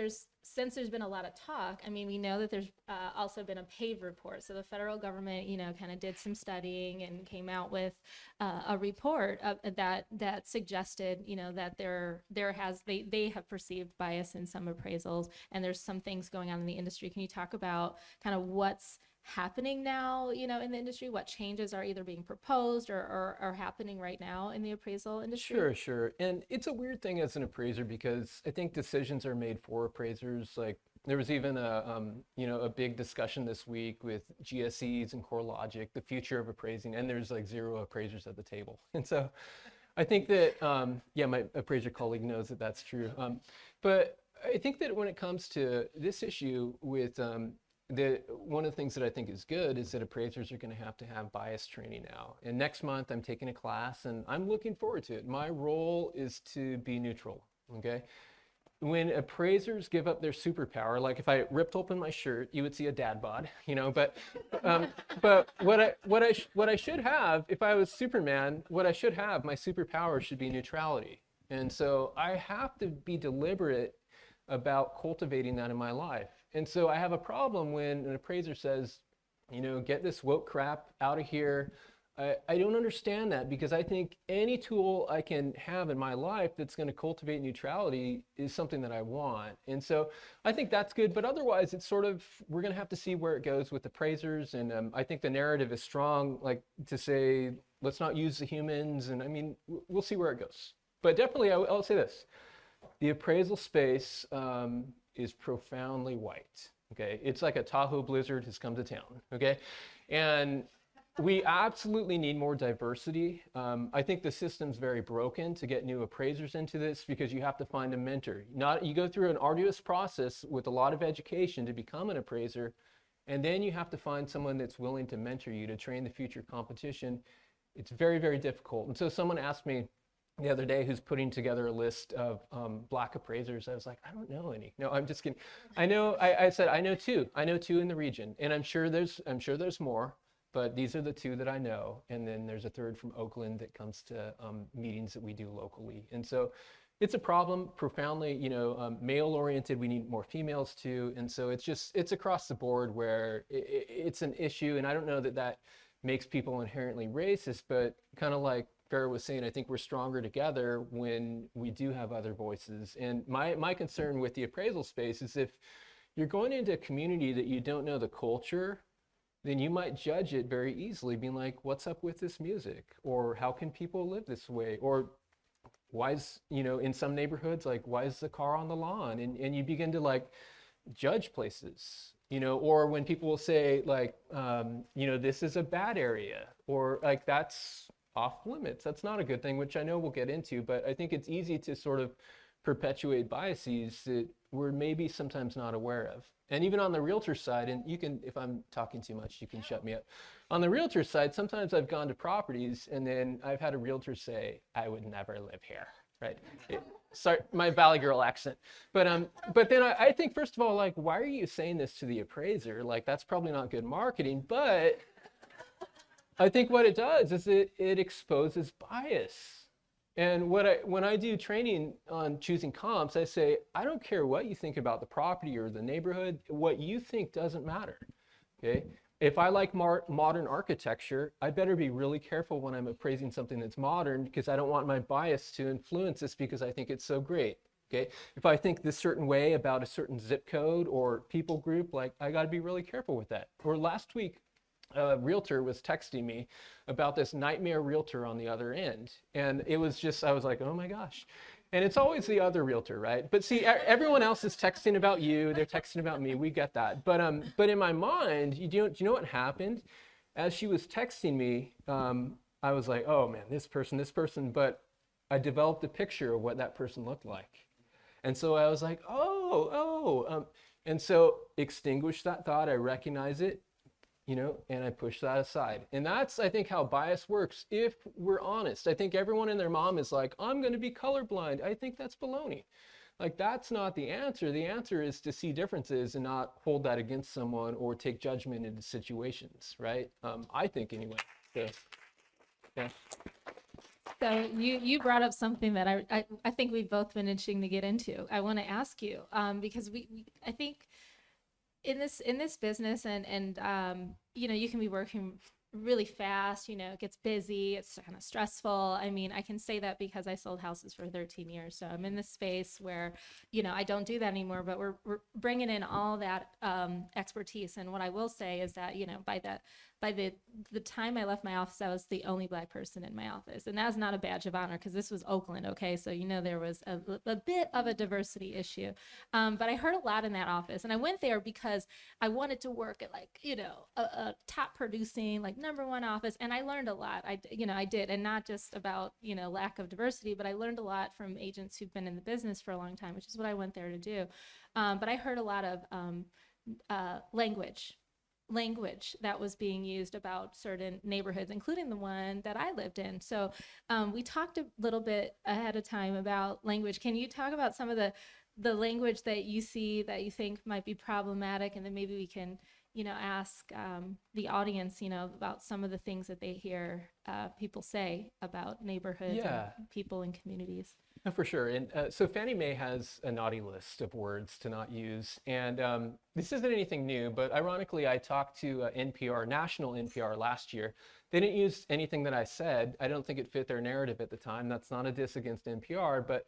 since there's been a lot of talk, I mean, we know that there's also been a PAVE report. So the federal government, you know, kind of did some studying and came out with a report that suggested, you know, that they have perceived bias in some appraisals, and there's some things going on in the industry. Can you talk about kind of what's happening now, in the industry? What changes are either being proposed or are happening right now in the appraisal industry? Sure, sure. And it's a weird thing as an appraiser because I think decisions are made for appraisers. Like there was even a big discussion this week with GSEs and CoreLogic, the future of appraising, and there's like 0 appraisers at the table. And so I think that, my appraiser colleague knows that that's true. But I think that when it comes to this issue with one of the things that I think is good is that appraisers are going to have bias training now. And next month I'm taking a class and I'm looking forward to it. My role is to be neutral, okay? When appraisers give up their superpower, like if I ripped open my shirt, you would see a dad bod, but what I should have, if I was Superman, what I should have, my superpower should be neutrality. And so I have to be deliberate about cultivating that in my life. And so I have a problem when an appraiser says, get this woke crap out of here. I don't understand that because I think any tool I can have in my life that's going to cultivate neutrality is something that I want. And so I think that's good, but otherwise it's sort of, we're going to have to see where it goes with appraisers. And I think the narrative is strong, like to say, let's not use the humans. And I mean, we'll see where it goes. But definitely, I'll say this. The appraisal space is profoundly white, okay? It's like a Tahoe blizzard has come to town, okay? And we absolutely need more diversity. I think the system's very broken to get new appraisers into this because you have to find a mentor. You go through an arduous process with a lot of education to become an appraiser, and then you have to find someone that's willing to mentor you to train the future competition. It's very, very difficult. And so someone asked me the other day who's putting together a list of Black appraisers. I was like, I don't know any. No, I'm just kidding. I said, I know 2. I know 2 in the region, and I'm sure there's more. But these are the 2 that I know. And then there's a 3rd from Oakland that comes to meetings that we do locally. And so it's a problem, profoundly, male-oriented. We need more females too. And so it's across the board where it's an issue. And I don't know that makes people inherently racist, but kind of like Farrah was saying, I think we're stronger together when we do have other voices. And my concern with the appraisal space is if you're going into a community that you don't know the culture, then you might judge it very easily, being like, what's up with this music? Or how can people live this way? Or why is, in some neighborhoods, like, why is the car on the lawn? And you begin to like judge places, or when people will say like, this is a bad area, or like, that's off limits. That's not a good thing, which I know we'll get into, but I think it's easy to sort of perpetuate biases that we're maybe sometimes not aware of. And even on the realtor side, and you can, if I'm talking too much, you can shut me up. On the realtor side, sometimes I've gone to properties and then I've had a realtor say, I would never live here, right? Sorry, my Valley Girl accent. But then I think, first of all, like, why are you saying this to the appraiser? Like, that's probably not good marketing, but I think what it does is it exposes bias. And when I do training on choosing comps, I say, I don't care what you think about the property or the neighborhood. What you think doesn't matter, okay? If I like modern architecture, I better be really careful when I'm appraising something that's modern because I don't want my bias to influence this because I think it's so great, okay? If I think this certain way about a certain zip code or people group, like, I gotta be really careful with that. Or last week, a realtor was texting me about this nightmare realtor on the other end. And it was just, I was like, oh my gosh. And it's always the other realtor, right? But see, everyone else is texting about you. They're texting about me. We get that. But in my mind, do you know what happened? As she was texting me, I was like, oh man, this person. But I developed a picture of what that person looked like. And so I was like, and so extinguish that thought. I recognize it. And I push that aside. And that's, I think, how bias works. If we're honest, I think everyone and their mom is like, I'm going to be colorblind. I think that's baloney. Like, that's not the answer. The answer is to see differences and not hold that against someone or take judgment into situations, right? I think anyway. So, yeah. So you brought up something that I think we've both been itching to get into. I want to ask you, because I think in this business and you can be working really fast, it gets busy, it's kind of stressful. I mean, I can say that because I sold houses for 13 years. So I'm in this space where, I don't do that anymore, but we're bringing in all that expertise. And what I will say is that, by the time I left my office, I was the only Black person in my office. And that's not a badge of honor because this was Oakland, okay? So, there was a bit of a diversity issue. But I heard a lot in that office. And I went there because I wanted to work at a top producing, #1 office. And I learned a lot. I did. And not just about, lack of diversity, but I learned a lot from agents who've been in the business for a long time, which is what I went there to do. But I heard a lot of language that was being used about certain neighborhoods, including the one that I lived in. So we talked a little bit ahead of time about language. Can you talk about some of the language that you see that you think might be problematic? And then maybe we can, ask the audience, about some of the things that they hear people say about neighborhoods and people and communities. No, for sure. And so Fannie Mae has a naughty list of words to not use. And this isn't anything new, but ironically, I talked to NPR, national NPR last year. They didn't use anything that I said. I don't think it fit their narrative at the time. That's not a diss against NPR, but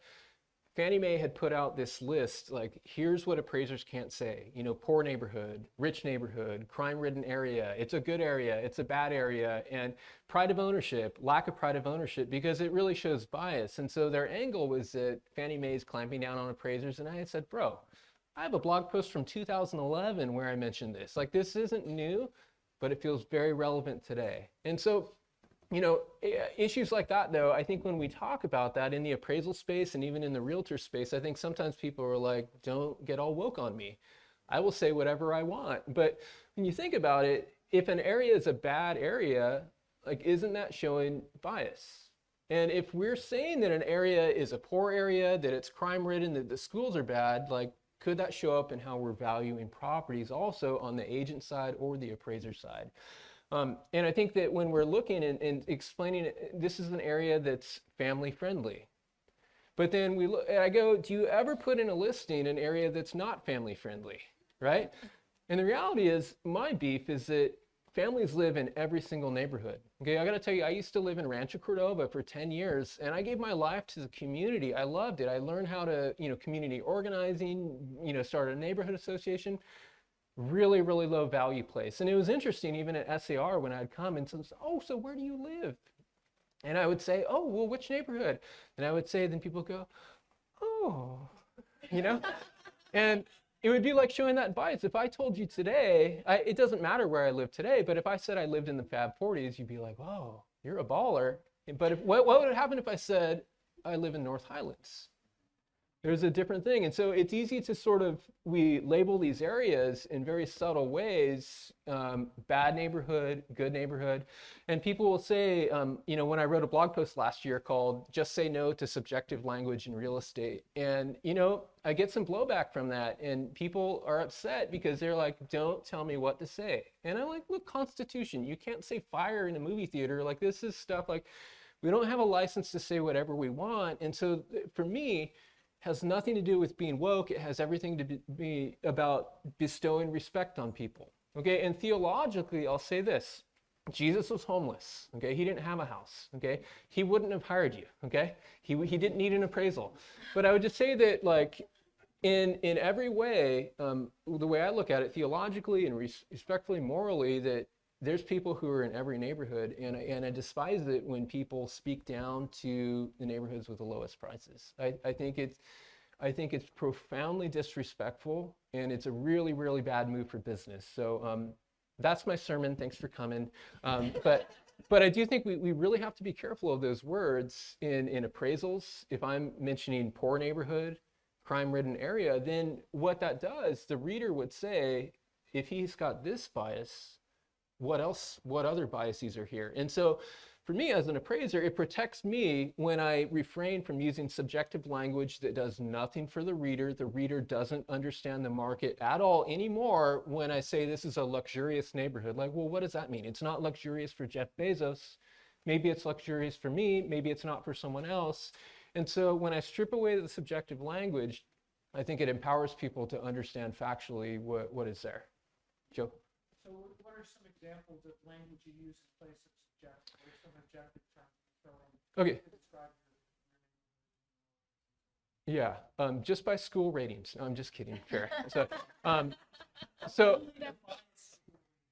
Fannie Mae had put out this list, like, here's what appraisers can't say. Poor neighborhood, rich neighborhood, crime-ridden area, it's a good area, it's a bad area, and pride of ownership, lack of pride of ownership, because it really shows bias. And so their angle was that Fannie Mae's clamping down on appraisers, and I had said, bro, I have a blog post from 2011 where I mentioned this. Like, this isn't new, but it feels very relevant today. And so issues like that, though, I think when we talk about that in the appraisal space and even in the realtor space, I think sometimes people are like, don't get all woke on me. I will say whatever I want. But when you think about it, if an area is a bad area, isn't that showing bias? And if we're saying that an area is a poor area, that it's crime ridden, that the schools are bad, could that show up in how we're valuing properties also on the agent side or the appraiser side? And I think that when we're looking and explaining it, this is an area that's family friendly. But then I go, do you ever put in a listing an area that's not family friendly, right? And the reality is, my beef is that families live in every single neighborhood. Okay, I gotta tell you, I used to live in Rancho Cordova for 10 years, and I gave my life to the community. I loved it. I learned how to, community organizing, start a neighborhood association. Really, really low value place. And it was interesting, even at C.A.R, when I'd come and say, oh, so where do you live? And I would say, oh, well, which neighborhood? And I would say, then people go, oh, and it would be like showing that bias. If I told you today, it doesn't matter where I live today, but if I said I lived in the Fab 40s, you'd be like, whoa, you're a baller. But what would happen if I said I live in North Highlands? There's a different thing. And so it's easy to we label these areas in very subtle ways, bad neighborhood, good neighborhood. And people will say, when I wrote a blog post last year called Just Say No to Subjective Language in Real Estate. And, I get some blowback from that. And people are upset because they're like, don't tell me what to say. And I'm like, look, Constitution, you can't say fire in a movie theater. This is stuff we don't have a license to say whatever we want. And so for me, has nothing to do with being woke. It has everything to be about bestowing respect on people. Okay, and theologically, I'll say this. Jesus was homeless. Okay, he didn't have a house. Okay, he wouldn't have hired you. Okay, he didn't need an appraisal. But I would just say that in every way, the way I look at it theologically and respectfully, morally, that there's people who are in every neighborhood, and I despise it when people speak down to the neighborhoods with the lowest prices. I think it's profoundly disrespectful, and it's a really, really bad move for business. So that's my sermon. Thanks for coming. But I do think we really have to be careful of those words in appraisals. If I'm mentioning poor neighborhood, crime-ridden area, then what that does, the reader would say, if he's got this bias, what other biases are here? And so for me as an appraiser, it protects me when I refrain from using subjective language that does nothing for the reader. The reader doesn't understand the market at all anymore when I say this is a luxurious neighborhood. Well, what does that mean? It's not luxurious for Jeff Bezos. Maybe it's luxurious for me. Maybe it's not for someone else. And so when I strip away the subjective language, I think it empowers people to understand factually what is there. Joe? So what are are some examples of language you use in place of subjective, or some objective terms you throw in Okay. to describe Yeah, just by school ratings. No, I'm just kidding. Fair. So,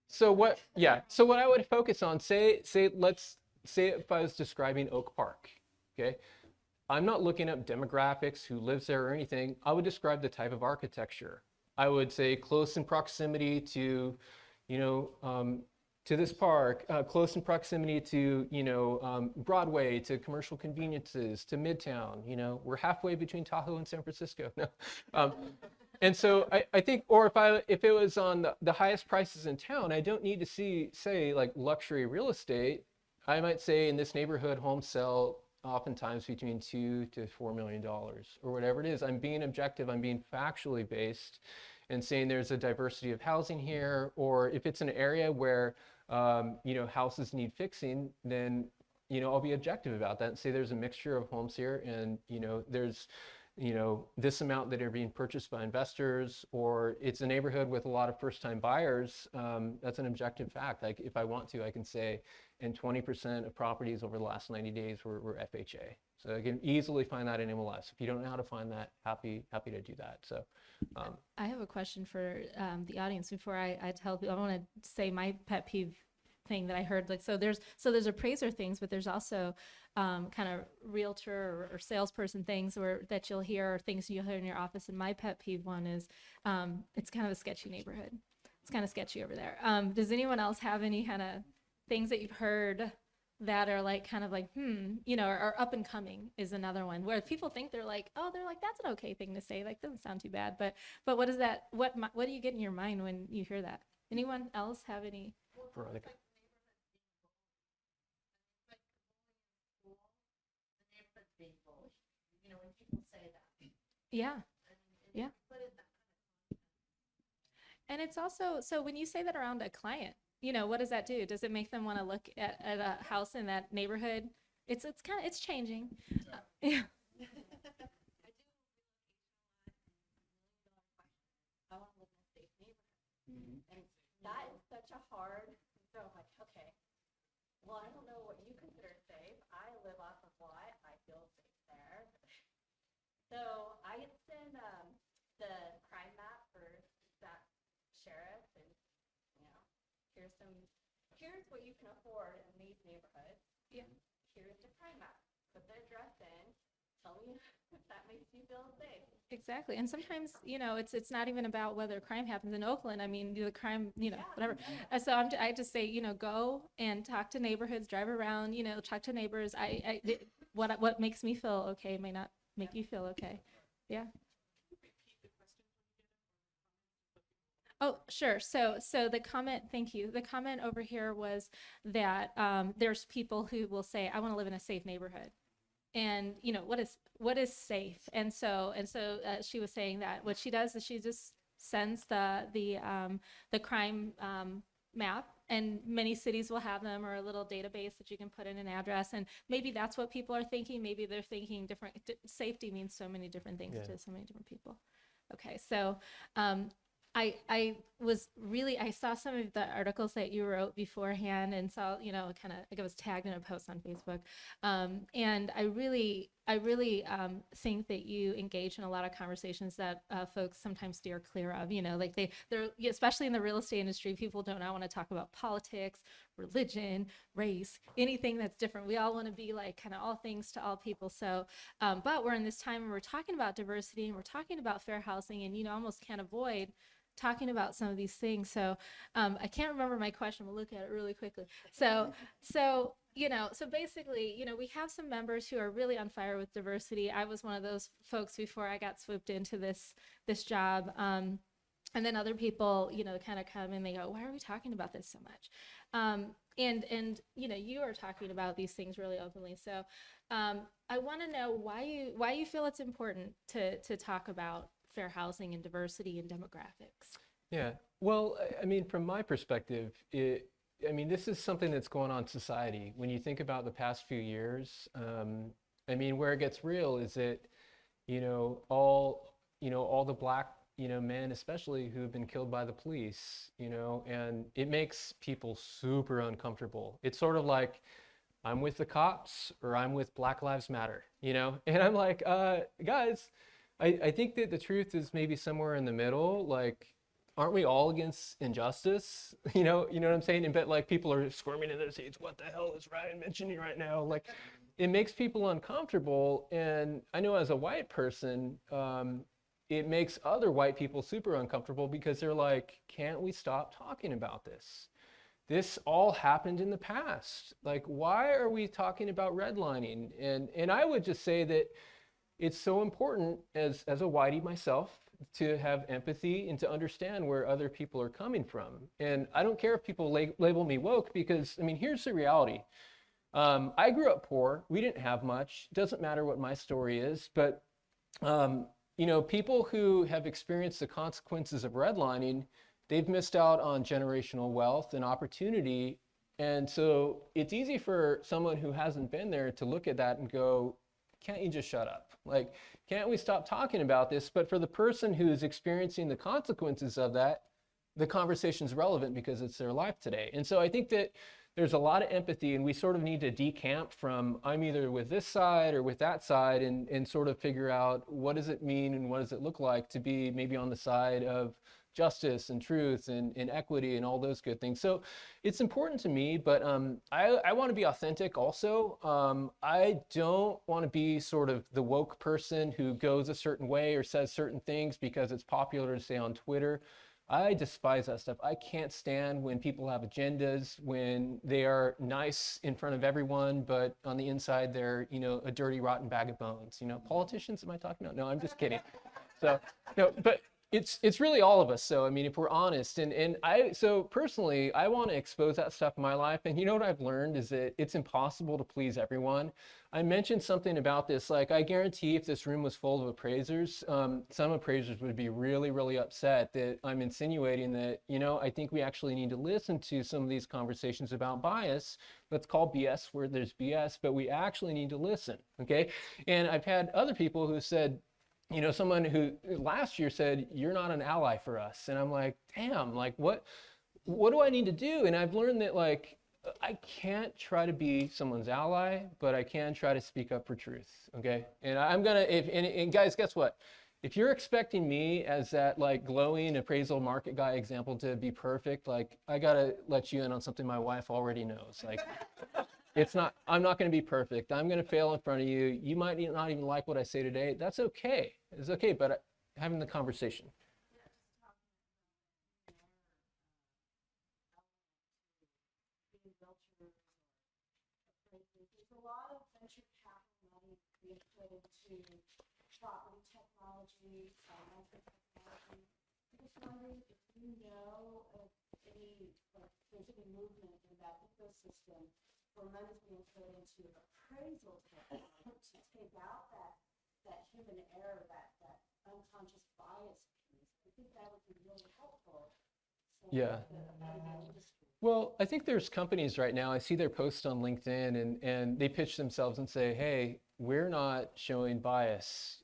so what? Yeah. So what I would focus on, let's say if I was describing Oak Park, okay, I'm not looking up demographics, who lives there or anything. I would describe the type of architecture. I would say close in proximity to, you know, to this park, close in proximity to, Broadway, to commercial conveniences, to Midtown. You know, we're halfway between Tahoe and San Francisco. No. And so I think, or if it was on the highest prices in town, I don't need to say like luxury real estate. I might say in this neighborhood, homes sell oftentimes between $2 to $4 million or whatever it is. I'm being objective, I'm being factually based and saying there's a diversity of housing here, or if it's an area where, houses need fixing, then, I'll be objective about that and say there's a mixture of homes here and, there's, this amount that are being purchased by investors, or it's a neighborhood with a lot of first-time buyers. That's an objective fact. Like if I want to, I can say, and 20% of properties over the last 90 days were FHA. So I can easily find that in MLS. If you don't know how to find that, happy to do that. So I have a question for the audience before I tell people. I want to say my pet peeve thing that I heard. Like, so there's appraiser things, but there's also kind of realtor or salesperson things that you'll hear, or things you'll hear in your office. And my pet peeve one is it's kind of a sketchy neighborhood. It's kind of sketchy over there. Does anyone else have any kind of things that you've heard that are like kind of like, or up and coming is another one where people think they're like, that's an okay thing to say. Like, doesn't sound too bad. But what is that? What do you get in your mind when you hear that? Anyone else have any? Veronica. Yeah. Yeah. And it's also, so when you say that around a client, what does that do? Does it make them want to look at a house in that neighborhood? It's changing. Yeah. I want to live in a safe neighborhood. And that is such a hard, so I'm like, okay, well, I don't know what you consider safe. I live off of what I feel safe there. So I send the crime map for that sheriff, and here's what you can afford in these neighborhoods. Yeah. Here's the crime map. Put the address in. Tell me if that makes you feel safe. Exactly. And sometimes, it's not even about whether crime happens in Oakland. I mean, the crime, whatever. So I just say, go and talk to neighborhoods, drive around, talk to neighbors. What makes me feel okay may not make you feel okay. Yeah. Oh, sure. So the comment, thank you. The comment over here was that there's people who will say, I want to live in a safe neighborhood. And what is safe? And so she was saying that what she does is she just sends the crime map, and many cities will have them, or a little database that you can put in an address, and maybe that's what people are thinking. Maybe they're thinking different. Safety means so many different things to so many different people. Okay, so I saw some of the articles that you wrote beforehand, and saw, kind of like I was tagged in a post on Facebook. And I really think that you engage in a lot of conversations that folks sometimes steer clear of, like they're, especially in the real estate industry, people do not want to talk about politics, religion, race, anything that's different. We all want to be like kind of all things to all people. So, but we're in this time where we're talking about diversity and we're talking about fair housing, and, almost can't avoid talking about some of these things. So I can't remember my question. We'll look at it really quickly. So basically, we have some members who are really on fire with diversity. I was one of those folks before I got swooped into this job. And then other people, kind of come and they go, why are we talking about this so much? And you are talking about these things really openly. So I want to know why you feel it's important to talk about fair housing and diversity and demographics. Yeah, well, I mean, from my perspective, this is something that's going on in society. When you think about the past few years, where it gets real is that, all the black, men especially who have been killed by the police, and it makes people super uncomfortable. It's sort of like I'm with the cops or I'm with Black Lives Matter, and I'm like, guys, I think that the truth is maybe somewhere in the middle. Like, aren't we all against injustice? You know what I'm saying? And but like people are squirming in their seats. What the hell is Ryan mentioning right now? Like, it makes people uncomfortable. And I know as a white person, it makes other white people super uncomfortable because they're like, can't we stop talking about this? This all happened in the past. Like, why are we talking about redlining? And I would just say that it's so important as a whitey myself to have empathy and to understand where other people are coming from. And I don't care if people label me woke, because I mean, here's the reality. I grew up poor. We didn't have much. Doesn't matter what my story is, but people who have experienced the consequences of redlining, they've missed out on generational wealth and opportunity. And so it's easy for someone who hasn't been there to look at that and go, can't you just shut up? Like, can't we stop talking about this? But for the person who's experiencing the consequences of that, the conversation's relevant because it's their life today. And so I think that there's a lot of empathy, and we sort of need to decamp from I'm either with this side or with that side, and sort of figure out what does it mean and what does it look like to be maybe on the side of justice and truth and equity and all those good things. So it's important to me, but I want to be authentic also. I don't want to be sort of the woke person who goes a certain way or says certain things because it's popular to say on Twitter. I despise that stuff. I can't stand when people have agendas, when they are nice in front of everyone, but on the inside they're, a dirty, rotten bag of bones. Politicians, am I talking about? No, I'm just kidding. So, no, but it's really all of us. So, I mean, if we're honest, so personally, I want to expose that stuff in my life. And you know what I've learned is that it's impossible to please everyone. I mentioned something about this, like I guarantee if this room was full of appraisers, some appraisers would be really, really upset that I'm insinuating that, I think we actually need to listen to some of these conversations about bias. Let's call BS where there's BS, but we actually need to listen, okay? And I've had other people who said, someone who last year said, you're not an ally for us. And I'm like, damn, like what do I need to do? And I've learned that like, I can't try to be someone's ally, but I can try to speak up for truth, okay? And I'm gonna, and guys, guess what? If you're expecting me as that like glowing appraisal market guy example to be perfect, like I gotta let you in on something my wife already knows. Like, I'm not going to be perfect. I'm going to fail in front of you. You might not even like what I say today. That's okay. It's okay, but having the conversation. There's a lot of venture capital money being put into property technology, financial technology. I'm just wondering if you know of any, like, there's any movement in that ecosystem where money's being put into appraisal technology to take out that human error, that unconscious bias piece. I think that would be really helpful. Yeah. The appraisal industry. Well, I think there's companies right now, I see their posts on LinkedIn and they pitch themselves and say, hey, we're not showing bias,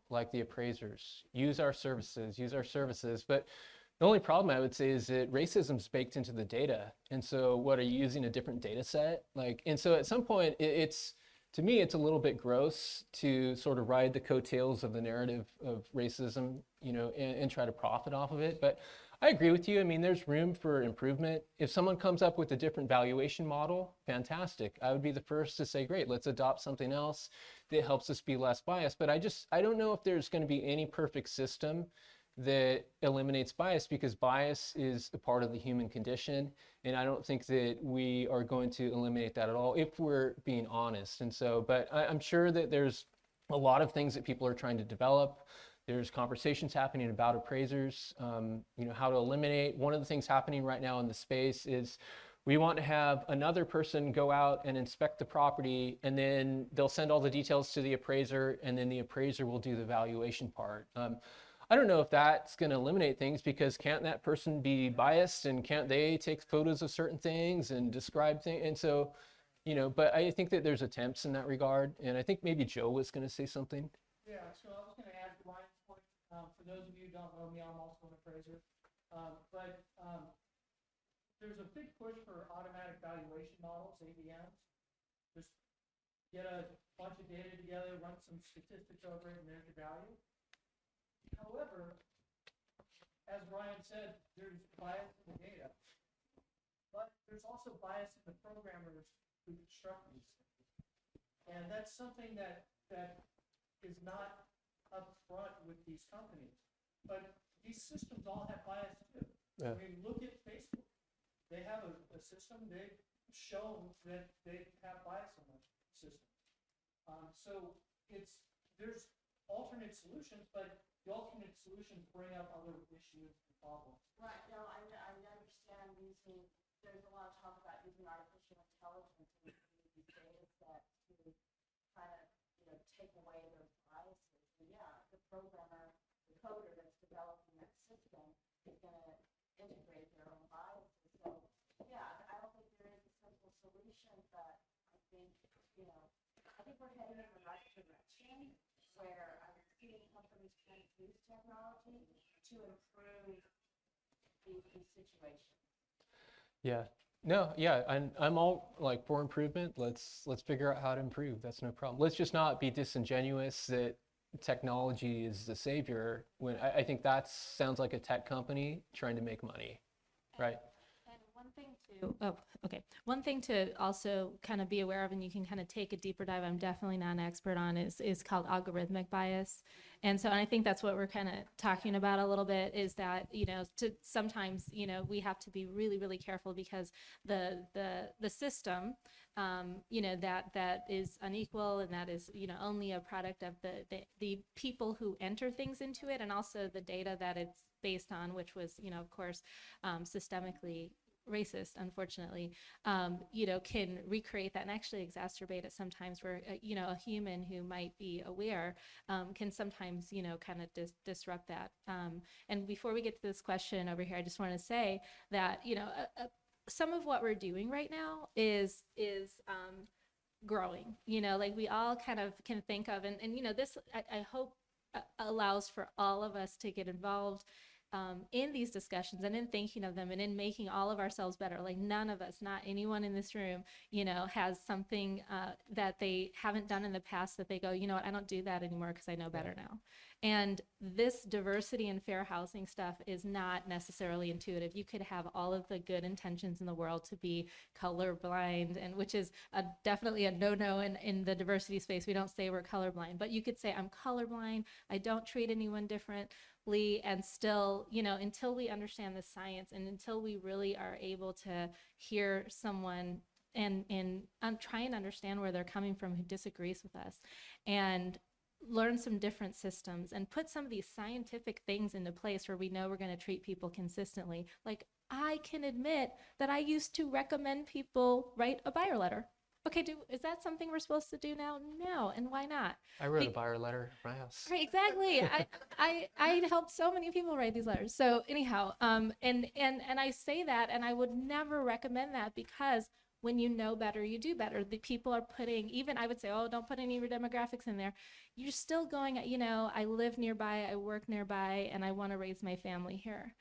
like the appraisers. Use our services. But the only problem I would say is that racism's baked into the data. And so what, are you using a different data set? And so at some point to me, it's a little bit gross to sort of ride the coattails of the narrative of racism, and try to profit off of it. But I agree with you. I mean, there's room for improvement. If someone comes up with a different valuation model, fantastic. I would be the first to say, great, let's adopt something else that helps us be less biased. But I don't know if there's going to be any perfect system that eliminates bias, because bias is a part of the human condition. And I don't think that we are going to eliminate that at all if we're being honest. And so, but I'm sure that there's a lot of things that people are trying to develop. There's conversations happening about appraisers, how to eliminate. One of the things happening right now in the space is we want to have another person go out and inspect the property, and then they'll send all the details to the appraiser, and then the appraiser will do the valuation part. I don't know if that's going to eliminate things, because can't that person be biased, and can't they take photos of certain things and describe things? And so, but I think that there's attempts in that regard. And I think maybe Joe was going to say something. Yeah, so I was gonna add to Ryan's point, For those of you who don't know me, I'm also an appraiser. But there's a big push for automatic valuation models, AVMs. Just get a bunch of data together, run some statistics over it, and there's your value. However, as Ryan said, there's bias in the data. But there's also bias in the programmers who construct these things. And that's something that is not upfront with these companies. But these systems all have bias too. Yeah. I mean, look at Facebook. They have a system, they've shown that they have bias in the system. So there's alternate solutions, but the alternate solutions bring up other issues and problems. Right, no, I understand there's a lot of talk about using artificial intelligence in these data sets to kind of, take away those biases. And yeah, the programmer, the coder that's developing that system is gonna integrate their own biases. So, yeah, I don't think there is a simple solution, but I think we're headed in the right direction where I'm seeing companies trying to use technology to improve these situations. Yeah. No, yeah, I'm all like for improvement. Let's figure out how to improve. That's no problem. Let's just not be disingenuous that technology is the savior when I think that sounds like a tech company trying to make money, right? And one thing one thing to also kind of be aware of, and you can kind of take a deeper dive, I'm definitely not an expert on, is called algorithmic bias. And I think that's what we're kind of talking about a little bit, is that, sometimes, we have to be really, really careful because the system, that is unequal, and that is, only a product of the people who enter things into it, and also the data that it's based on, which was, of course, systemically racist, unfortunately, can recreate that and actually exacerbate it sometimes, where, a human who might be aware can sometimes, kind of disrupt that. And before we get to this question over here, I just want to say that, some of what we're doing right now is growing, like we all kind of can think of, and this, I hope allows for all of us to get involved in these discussions and in thinking of them and in making all of ourselves better. Like none of us, not anyone in this room, has something that they haven't done in the past that they go, what, I don't do that anymore because I know better now. And this diversity and fair housing stuff is not necessarily intuitive. You could have all of the good intentions in the world to be colorblind, and which is definitely a no-no in the diversity space. We don't say we're colorblind, but you could say I'm colorblind, I don't treat anyone differently, and still, until we understand the science and until we really are able to hear someone and try and understand where they're coming from who disagrees with us, and learn some different systems and put some of these scientific things into place where we know we're going to treat people consistently. Like, I can admit that I used to recommend people write a buyer letter. Okay, is that something we're supposed to do now? No, and why not? I wrote a buyer letter at my house. Right, exactly. I helped so many people write these letters. So anyhow, and I say that, and I would never recommend that, because when you know better, you do better. The people are putting, even I would say, oh, don't put any of your demographics in there. You're still going, I live nearby, I work nearby, and I want to raise my family here.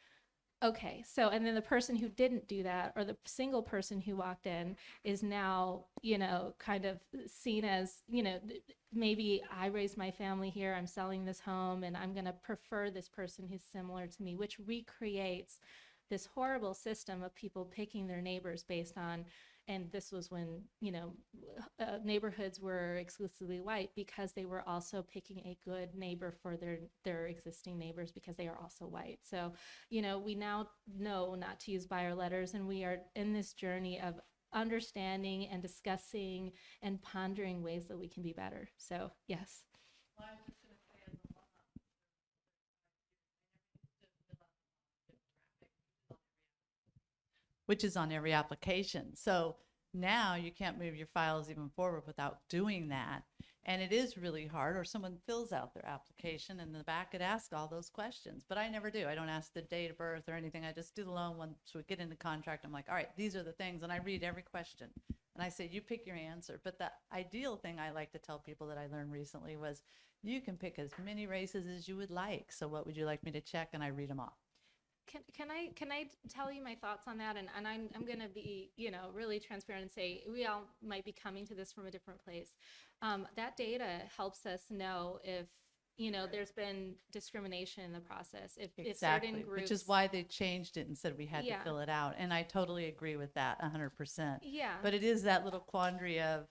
Okay, so, and then the person who didn't do that, or the single person who walked in, is now, kind of seen as, maybe I raised my family here, I'm selling this home, and I'm going to prefer this person who's similar to me, which recreates this horrible system of people picking their neighbors based on, and this was when, neighborhoods were exclusively white, because they were also picking a good neighbor for their existing neighbors because they are also white. So, we now know not to use buyer letters, and we are in this journey of understanding and discussing and pondering ways that we can be better. So, yes. Well, I was just going to say, as a mom, which is on every application. So now you can't move your files even forward without doing that. And it is really hard, or someone fills out their application and in the back it asks all those questions. But I never do. I don't ask the date of birth or anything. I just do the loan once we get into contract. I'm like, all right, these are the things. And I read every question. And I say, you pick your answer. But the ideal thing I like to tell people that I learned recently was you can pick as many races as you would like. So what would you like me to check? And I read them off. Can I tell you my thoughts on that? And I'm going to be, really transparent and say we all might be coming to this from a different place. That data helps us know if, there's been discrimination in the process. If certain groups, which is why they changed it and said we had Yeah. to fill it out. And I totally agree with that 100%. Yeah. But it is that little quandary of,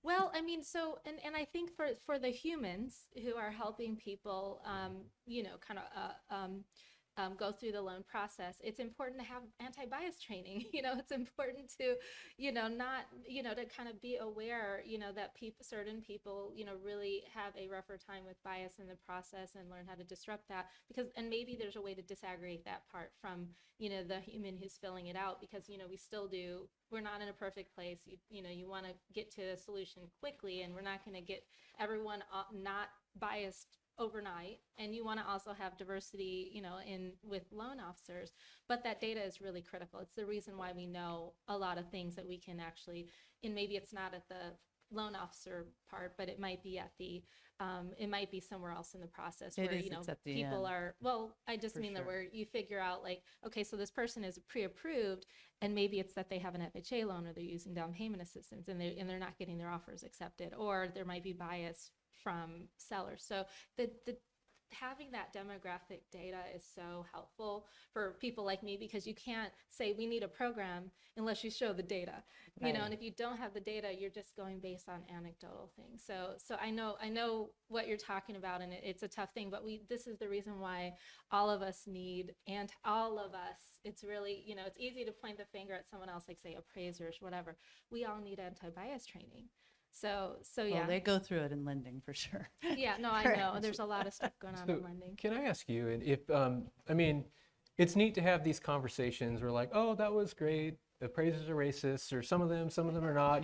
Well, I mean, so, and I think for the humans who are helping people, kind of go through the loan process, it's important to have anti-bias training. It's important to, not, to kind of be aware, that certain people, really have a rougher time with bias in the process and learn how to disrupt that and maybe there's a way to disaggregate that part from, the human who's filling it out because, we're not in a perfect place. You want to get to a solution quickly and we're not going to get everyone not biased overnight, and you want to also have diversity with loan officers, but that data is really critical. It's the reason why we know a lot of things that we can actually, and maybe it's not at the loan officer part, but it might be at the it might be somewhere else in the process where it's at the people end. are, well, I just For mean that sure. where you figure out like, okay, so this person is pre-approved and maybe it's that they have an FHA loan or they're using down payment assistance and they're not getting their offers accepted, or there might be bias from sellers. So the having that demographic data is so helpful for people like me because you can't say we need a program unless you show the data, Right. and if you don't have the data, you're just going based on anecdotal things. So I know what you're talking about, and it's a tough thing, but this is the reason why all of us need, and all of us, it's really, it's easy to point the finger at someone else, like say appraisers, whatever. We all need anti-bias training. So yeah. Well, they go through it in lending for sure. Yeah, no, I know. There's a lot of stuff going on So in lending. can I ask you, and if, I mean, it's neat to have these conversations where like, oh, that was great. The appraisers are racist, or some of them are not.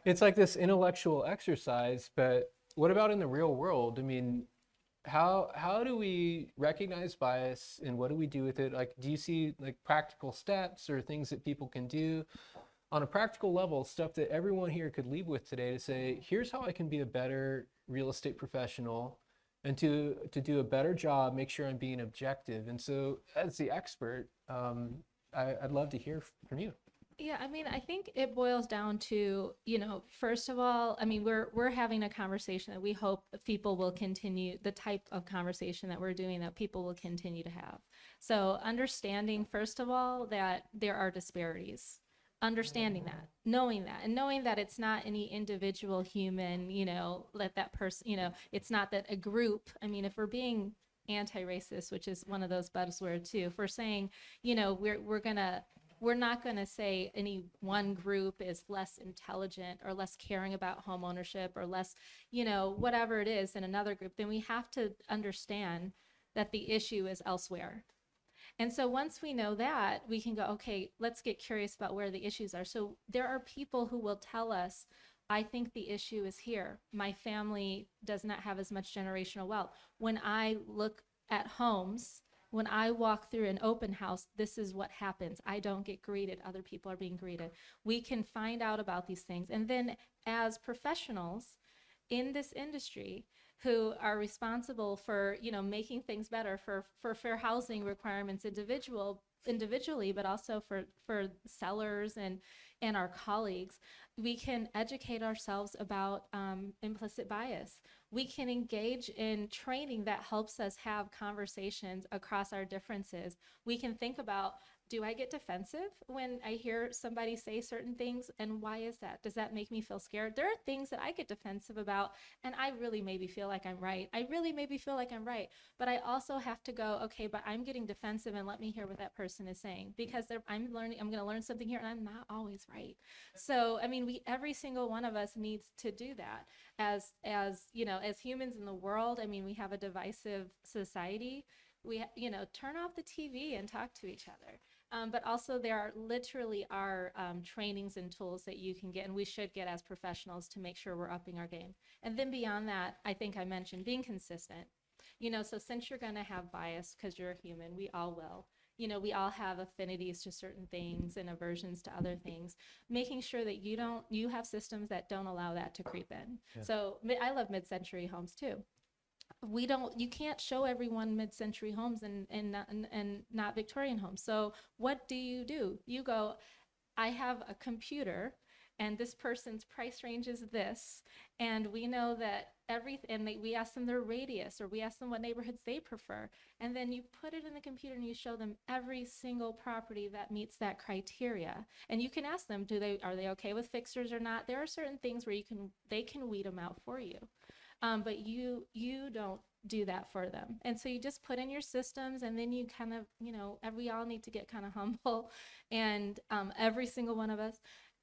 It's like this intellectual exercise, but what about in the real world? I mean, how do we recognize bias and what do we do with it? Like, do you see like practical steps or things that people can do on a practical level, stuff that everyone here could leave with today to say, here's how I can be a better real estate professional and to do a better job, make sure I'm being objective. And so as the expert, I'd love to hear from you. Yeah, I mean, I think it boils down to, first of all, I mean, we're having a conversation that we hope people will continue, the type of conversation that we're doing that people will continue to have. So understanding, first of all, that there are disparities. Understanding that, knowing that it's not any individual human, let that person, it's not that a group. I mean, if we're being anti-racist, which is one of those buzzwords too, if we're saying, we're not going to say any one group is less intelligent or less caring about home ownership or less, whatever it is in another group, then we have to understand that the issue is elsewhere. And so once we know that, we can go, okay, let's get curious about where the issues are. So there are people who will tell us, I think the issue is here. My family does not have as much generational wealth. When I look at homes, when I walk through an open house, this is what happens. I don't get greeted. Other people are being greeted. We can find out about these things. And then as professionals in this industry, who are responsible for, making things better for fair housing requirements individually, but also for sellers and our colleagues, we can educate ourselves about implicit bias. We can engage in training that helps us have conversations across our differences. We can think about, do I get defensive when I hear somebody say certain things? And why is that? Does that make me feel scared? There are things that I get defensive about, and I really maybe feel like I'm right. But I also have to go, okay, but I'm getting defensive, and let me hear what that person is saying, because I'm going to learn something here, and I'm not always right. So, I mean, every single one of us needs to do that as humans in the world. I mean, we have a divisive society. We, turn off the TV and talk to each other. But also there are literally trainings and tools that you can get, and we should get as professionals to make sure we're upping our game. And then beyond that, I think I mentioned being consistent. So since you're going to have bias because you're a human, we all will. we all have affinities to certain things and aversions to other things, making sure that you have systems that don't allow that to creep in. Yeah. So I love mid-century homes too. You can't show everyone mid-century homes and not Victorian homes. So what do? You go, I have a computer and this person's price range is this, and we know that we ask them their radius, or we ask them what neighborhoods they prefer, and then you put it in the computer and you show them every single property that meets that criteria. And you can ask them, are they okay with fixers or not? There are certain things where they can weed them out for you. But you don't do that for them. And so you just put in your systems, and then you kind of, we all need to get kind of humble, and every single one of us,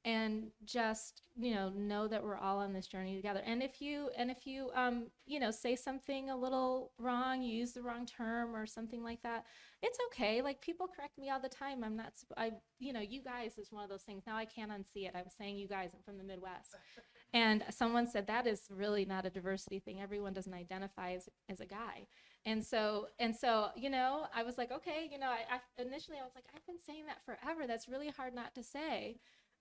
and just, know that we're all on this journey together. And if you say something a little wrong, you use the wrong term or something like that, it's okay. Like, people correct me all the time. You guys is one of those things. Now I can't unsee it. I was saying you guys, I'm from the Midwest. And someone said that is really not a diversity thing. Everyone doesn't identify as a guy. And so, I was like, okay, initially I was like, I've been saying that forever. That's really hard not to say.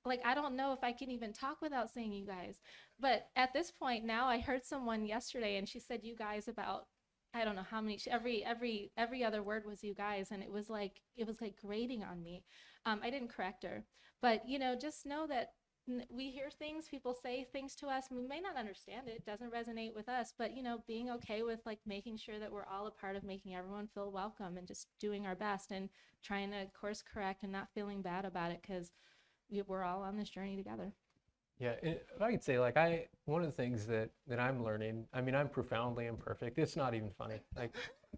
Like, I don't know if I can even talk without saying you guys. But at this point now, I heard someone yesterday and she said you guys about, I don't know how many, every other word was you guys. And it was like grating on me. I didn't correct her, but just know that we hear things, people say things to us, and we may not understand it doesn't resonate with us, but being okay with like making sure that we're all a part of making everyone feel welcome, and just doing our best and trying to course correct and not feeling bad about it, because we're all on this journey together. Yeah, if I could say, like, one of the things that I'm learning, I mean, I'm profoundly imperfect. It's not even funny. Like,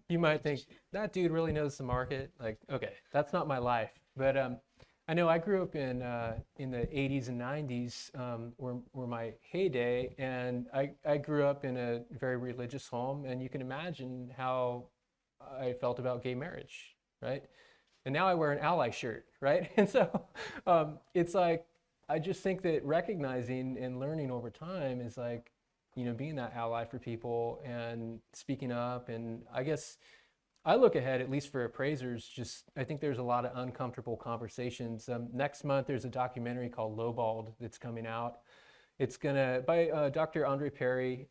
you might think that dude really knows the market. Like, okay, that's not my life. But I know I grew up in the 80s and 90s, were my heyday, and I grew up in a very religious home, and you can imagine how I felt about gay marriage, right? And now I wear an ally shirt, right? And so it's like, I just think that recognizing and learning over time is like, being that ally for people and speaking up. And I guess I look ahead, at least for appraisers, I think there's a lot of uncomfortable conversations. Next month, there's a documentary called Lowballed that's coming out. It's by Dr. Andre Perry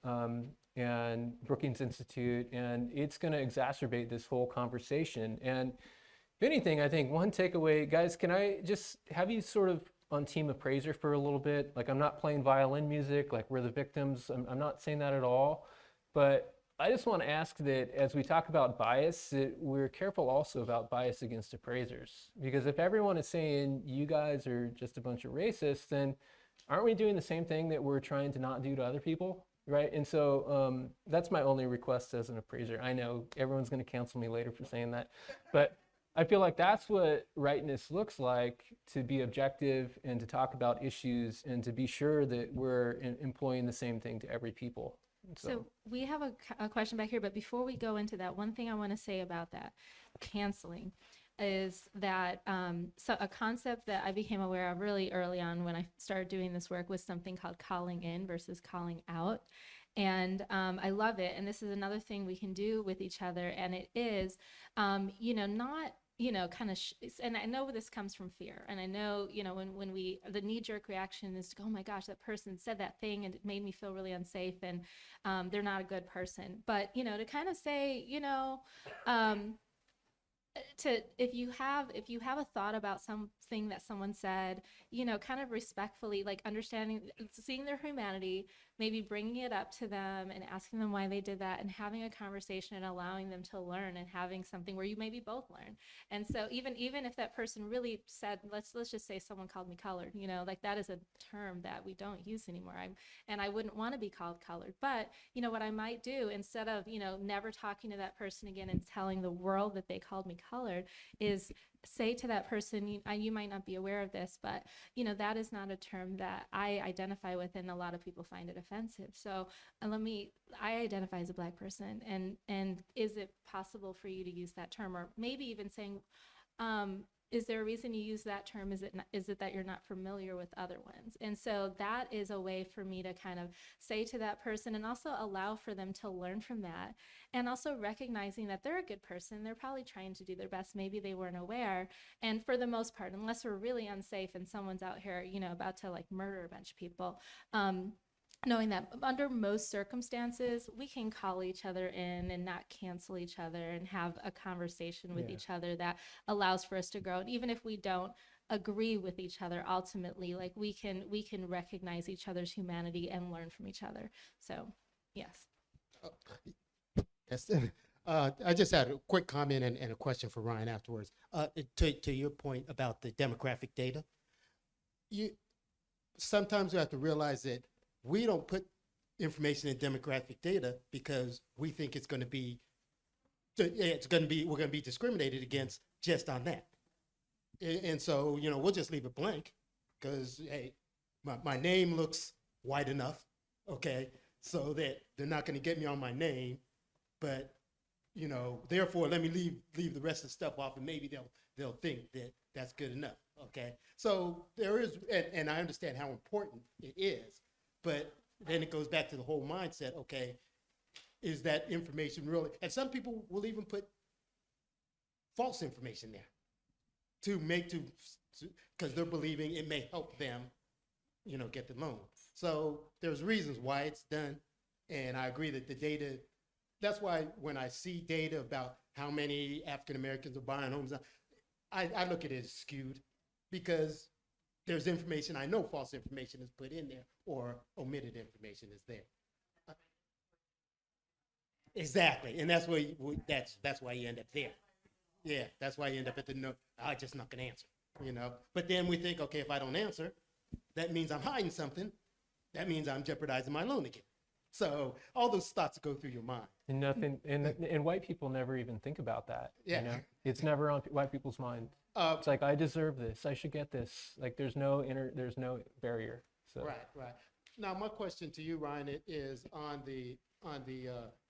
and Brookings Institute, and it's gonna exacerbate this whole conversation. And if anything, I think one takeaway, guys, can I just have you sort of on Team Appraiser for a little bit? Like, I'm not playing violin music, like we're the victims. I'm not saying that at all. But I just want to ask that as we talk about bias, that we're careful also about bias against appraisers. Because if everyone is saying you guys are just a bunch of racists, then aren't we doing the same thing that we're trying to not do to other people? Right? And so that's my only request as an appraiser. I know everyone's going to cancel me later for saying that. But I feel like that's what rightness looks like, to be objective and to talk about issues and to be sure that we're employing the same thing to every people. So we have a question back here, but before we go into that, one thing I want to say about that canceling is that so a concept that I became aware of really early on when I started doing this work was something called calling in versus calling out. And I love it. And this is another thing we can do with each other. And it is, not, kind of, and I know this comes from fear. And I know, when the knee-jerk reaction is to go, oh my gosh, that person said that thing and it made me feel really unsafe, and they're not a good person. But, to kind of say, if you have a thought about something that someone said, kind of respectfully, like understanding, seeing their humanity, maybe bringing it up to them and asking them why they did that, and having a conversation and allowing them to learn, and having something where you maybe both learn. And so even if that person really said, let's just say someone called me colored, like that is a term that we don't use anymore. And I wouldn't want to be called colored. But what I might do, instead of never talking to that person again and telling the world that they called me colored, is say to that person, you might not be aware of this, but that is not a term that I identify with, and a lot of people find it offensive. So I identify as a Black person, and is it possible for you to use that term? Or maybe even saying, is there a reason you use that term? Is it that you're not familiar with other ones? And so that is a way for me to kind of say to that person and also allow for them to learn from that. And also recognizing that they're a good person. They're probably trying to do their best. Maybe they weren't aware. And for the most part, unless we're really unsafe and someone's out here, you know, about to like murder a bunch of people, knowing that under most circumstances, we can call each other in and not cancel each other and have a conversation with Yeah. each other that allows for us to grow. And even if we don't agree with each other, ultimately, like we can recognize each other's humanity and learn from each other. So, yes. Yes. I just had a quick comment and a question for Ryan afterwards. To your point about the demographic data, sometimes we have to realize that we don't put information in demographic data because we think we're going to be discriminated against just on that. And so, you know, we'll just leave it blank because, hey, my name looks white enough, okay, so that they're not going to get me on my name, but, you know, therefore, let me leave the rest of the stuff off and maybe they'll think that that's good enough, okay? So there is, and I understand how important it is, but then it goes back to the whole mindset, okay, is that information really, and some people will even put false information there because they're believing it may help them, you know, get the loan. So there's reasons why it's done, and I agree that the data, that's why when I see data about how many African Americans are buying homes, I look at it as skewed because there's information, I know false information is put in there or omitted information is there. Exactly, and that's why that's why you end up there. Yeah, that's why you end up at the no, I'm just not gonna answer, you know? But then we think, okay, if I don't answer, that means I'm hiding something. That means I'm jeopardizing my loan again. So all those thoughts go through your mind. And nothing, and white people never even think about that. Yeah. You know? It's never on white people's mind. It's like, I deserve this. I should get this. Like, there's no barrier. So. Right. Now, my question to you, Ryan, is on the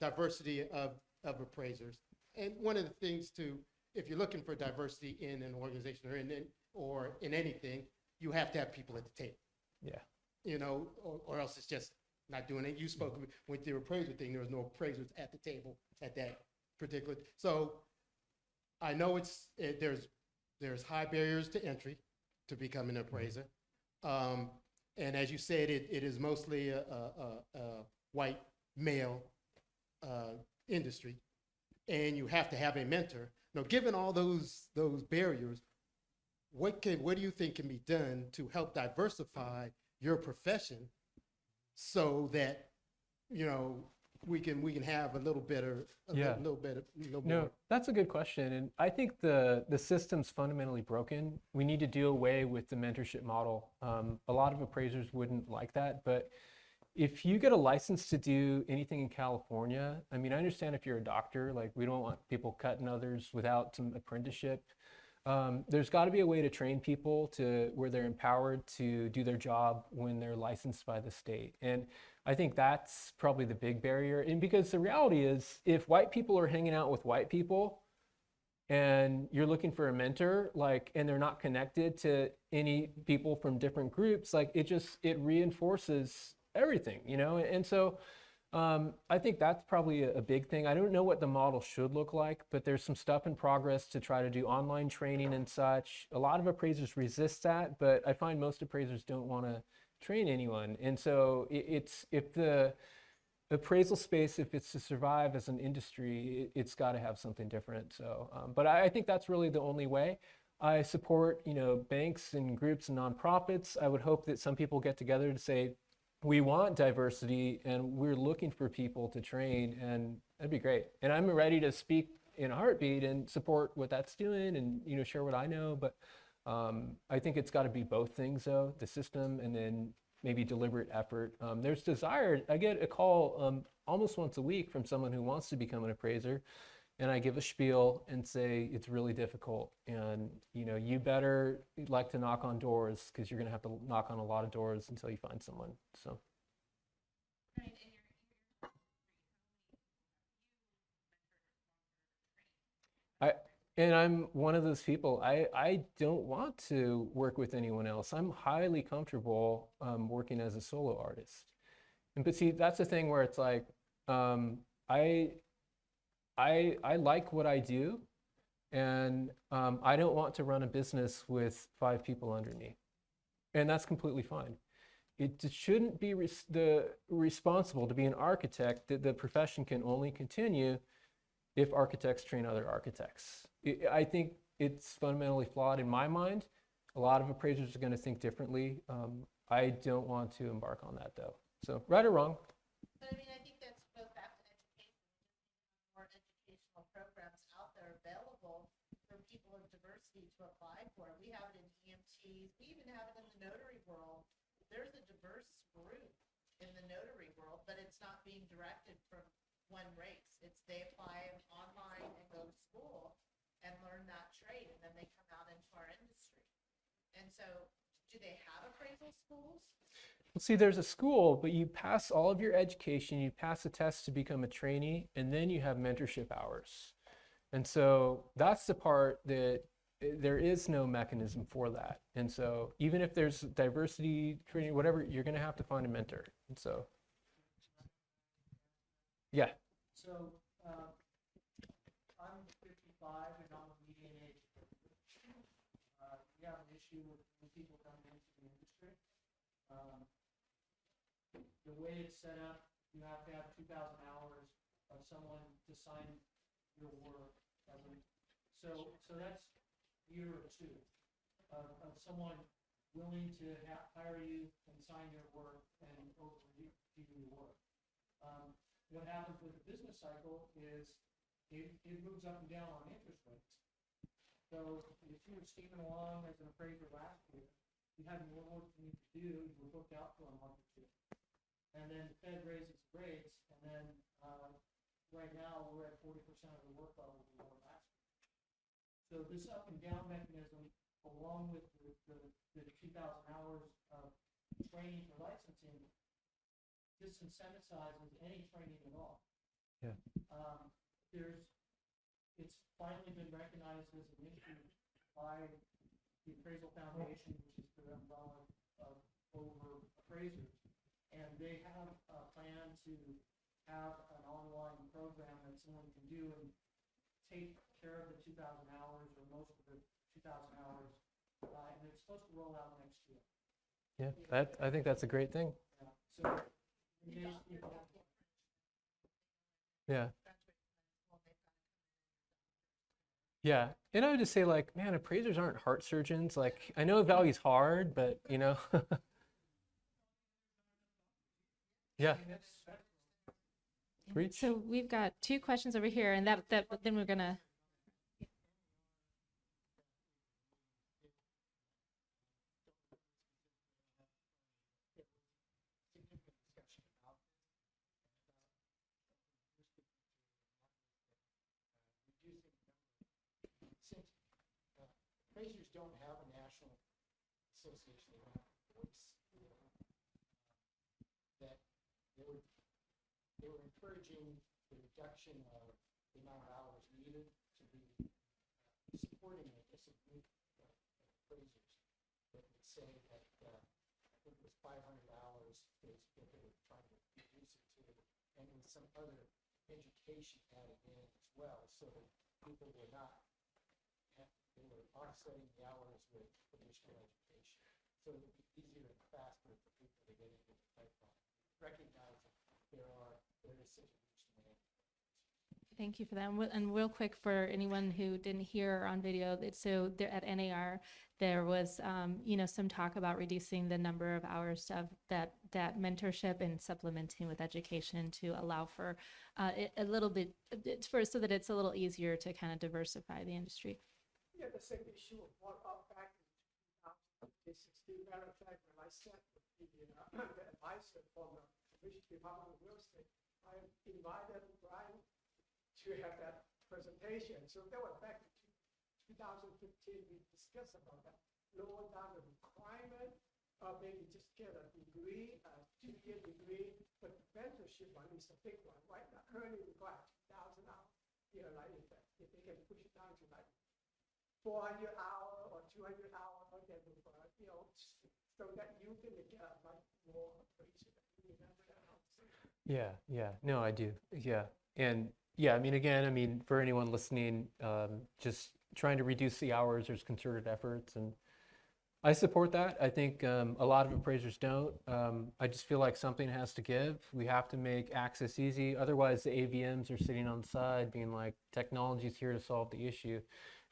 diversity of appraisers. And one of the things if you're looking for diversity in an organization or in anything, you have to have people at the table. Yeah. You know, or else it's just not doing it. You spoke with the appraiser thing. There was no appraisers at the table at that particular. So I know there's high barriers to entry to become an appraiser. And as you said, it is mostly a white male industry, and you have to have a mentor. Now, given all those barriers, what do you think can be done to help diversify your profession so that, you know, we can have a little better, No, more. that's a good question. And I think the system's fundamentally broken. We need to do away with the mentorship model. A lot of appraisers wouldn't like that, but if you get a license to do anything in California, I mean, I understand if you're a doctor, like we don't want people cutting others without some apprenticeship. There's got to be a way to train people to where they're empowered to do their job when they're licensed by the state. And I think that's probably the big barrier. And because the reality is, if white people are hanging out with white people and you're looking for a mentor, like, and they're not connected to any people from different groups, like it reinforces everything, you know? And so I think that's probably a big thing. I don't know what the model should look like, but there's some stuff in progress to try to do online training and such. A lot of appraisers resist that, but I find most appraisers don't want to train anyone. And so if the appraisal space, if it's to survive as an industry, it's got to have something different. So, but I think that's really the only way. I support, you know, banks and groups and nonprofits. I would hope that some people get together to say, we want diversity and we're looking for people to train, and that'd be great. And I'm ready to speak in a heartbeat and support what that's doing and, you know, share what I know. But I think it's got to be both things though, the system and then maybe deliberate effort. There's desire. I get a call almost once a week from someone who wants to become an appraiser, and I give a spiel and say it's really difficult, and you know, you better like to knock on doors because you're going to have to knock on a lot of doors until you find someone. So. And I'm one of those people. I don't want to work with anyone else. I'm highly comfortable working as a solo artist. But see, that's the thing where it's like, um, I I like what I do, and I don't want to run a business with 5 people under me, and that's completely fine. It shouldn't be the responsible to be an architect. That the profession can only continue if architects train other architects. I think it's fundamentally flawed in my mind. A lot of appraisers are going to think differently. I don't want to embark on that though. So right or wrong. But I mean, I think that's goes back to education. More educational programs out there available for people of diversity to apply for. We have it in EMTs. We even have it in the notary world. There's a diverse group in the notary world, but it's not being directed from one race. It's they apply online and go to school and learn that trade, and then they come out into our industry. And so, do they have appraisal schools? Well, see, there's a school, but you pass all of your education, you pass a test to become a trainee, and then you have mentorship hours. And so that's the part that there is no mechanism for that. And so even if there's diversity training, whatever, you're going to have to find a mentor. And so, yeah. So, I'm 55 and I'm a median age. We have an issue with when people coming into the industry. The way it's set up, you have to have 2,000 hours of someone to sign your work. So that's year or two of someone willing to hire you and sign your work and overview your work. What happens with the business cycle is it moves up and down on interest rates. So if you were steaming along as an appraiser last year, you had more work you need to do, you were booked out for a month or two. And then the Fed raises rates, and then right now we're at 40% of the work level we were last year. So this up and down mechanism, along with the 2,000 hours of training for licensing, disincentivizes any training at all. Yeah. It's finally been recognized as an issue by the Appraisal Foundation, which is the umbrella of over appraisers. And they have a plan to have an online program that someone can do and take care of the 2,000 hours or most of the 2,000 hours. And it's supposed to roll out next year. Yeah, I think that's a great thing. So, Yeah. Yeah. And I would just say, like, man, appraisers aren't heart surgeons. Like, I know value's hard, but you know. Yeah. Reach. So we've got 2 questions over here, and but then we're gonna. Since appraisers don't have a national association, they don't have a voice, that they were encouraging the reduction of the amount of hours needed to be supporting a group of appraisers that would say that I think it was 500 hours is what they were trying to reduce it to, and with some other education added in as well, so that people were not, they were offsetting the hours with additional education. So it would be easier and faster for people to get into the pipeline, recognizing there is such a huge demand. Thank you for that. And real quick for anyone who didn't hear on video, so there at NAR, there was, some talk about reducing the number of hours of that mentorship and supplementing with education to allow for a little bit, so that it's a little easier to kind of diversify the industry. Yeah, the same issue was brought up back in 2016. Matter of fact, when I sat with the advisor from the Michigan Department of Real Estate, I invited Brian to have that presentation. So that was back in 2015. We discussed about that, lower down the requirement, maybe just get a degree, a 2-year degree, but mentorship one is a big one, right? Now, currently require 2,000 hours. Like if they can push it down to like 400 hour or 200 hour, okay, you know, so that you can get like more appraisal. You remember that conversation? Yeah. No, I do. Yeah. And yeah, I mean, again, I mean, for anyone listening, just trying to reduce the hours, there's concerted efforts, and I support that. I think a lot of appraisers don't. I just feel like something has to give. We have to make access easy. Otherwise, the AVMs are sitting on the side being like, technology's here to solve the issue.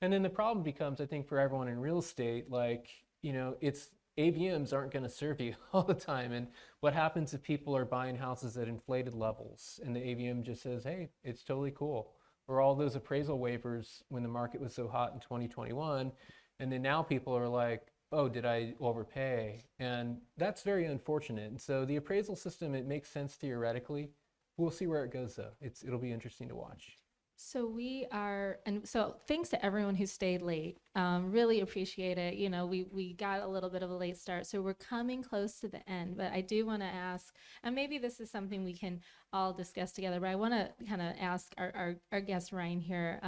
And then the problem becomes, I think, for everyone in real estate, like, it's AVMs aren't going to serve you all the time. And what happens if people are buying houses at inflated levels and the AVM just says, hey, it's totally cool? Or all those appraisal waivers when the market was so hot in 2021. And then now people are like, oh, did I overpay? And that's very unfortunate. And so the appraisal system, it makes sense theoretically. We'll see where it goes though. It'll be interesting to watch. So we are, and so thanks to everyone who stayed late. Really appreciate it. You know, we got a little bit of a late start, so we're coming close to the end. But I do want to ask, and maybe this is something we can all discuss together. But I want to kind of ask our guest Ryan here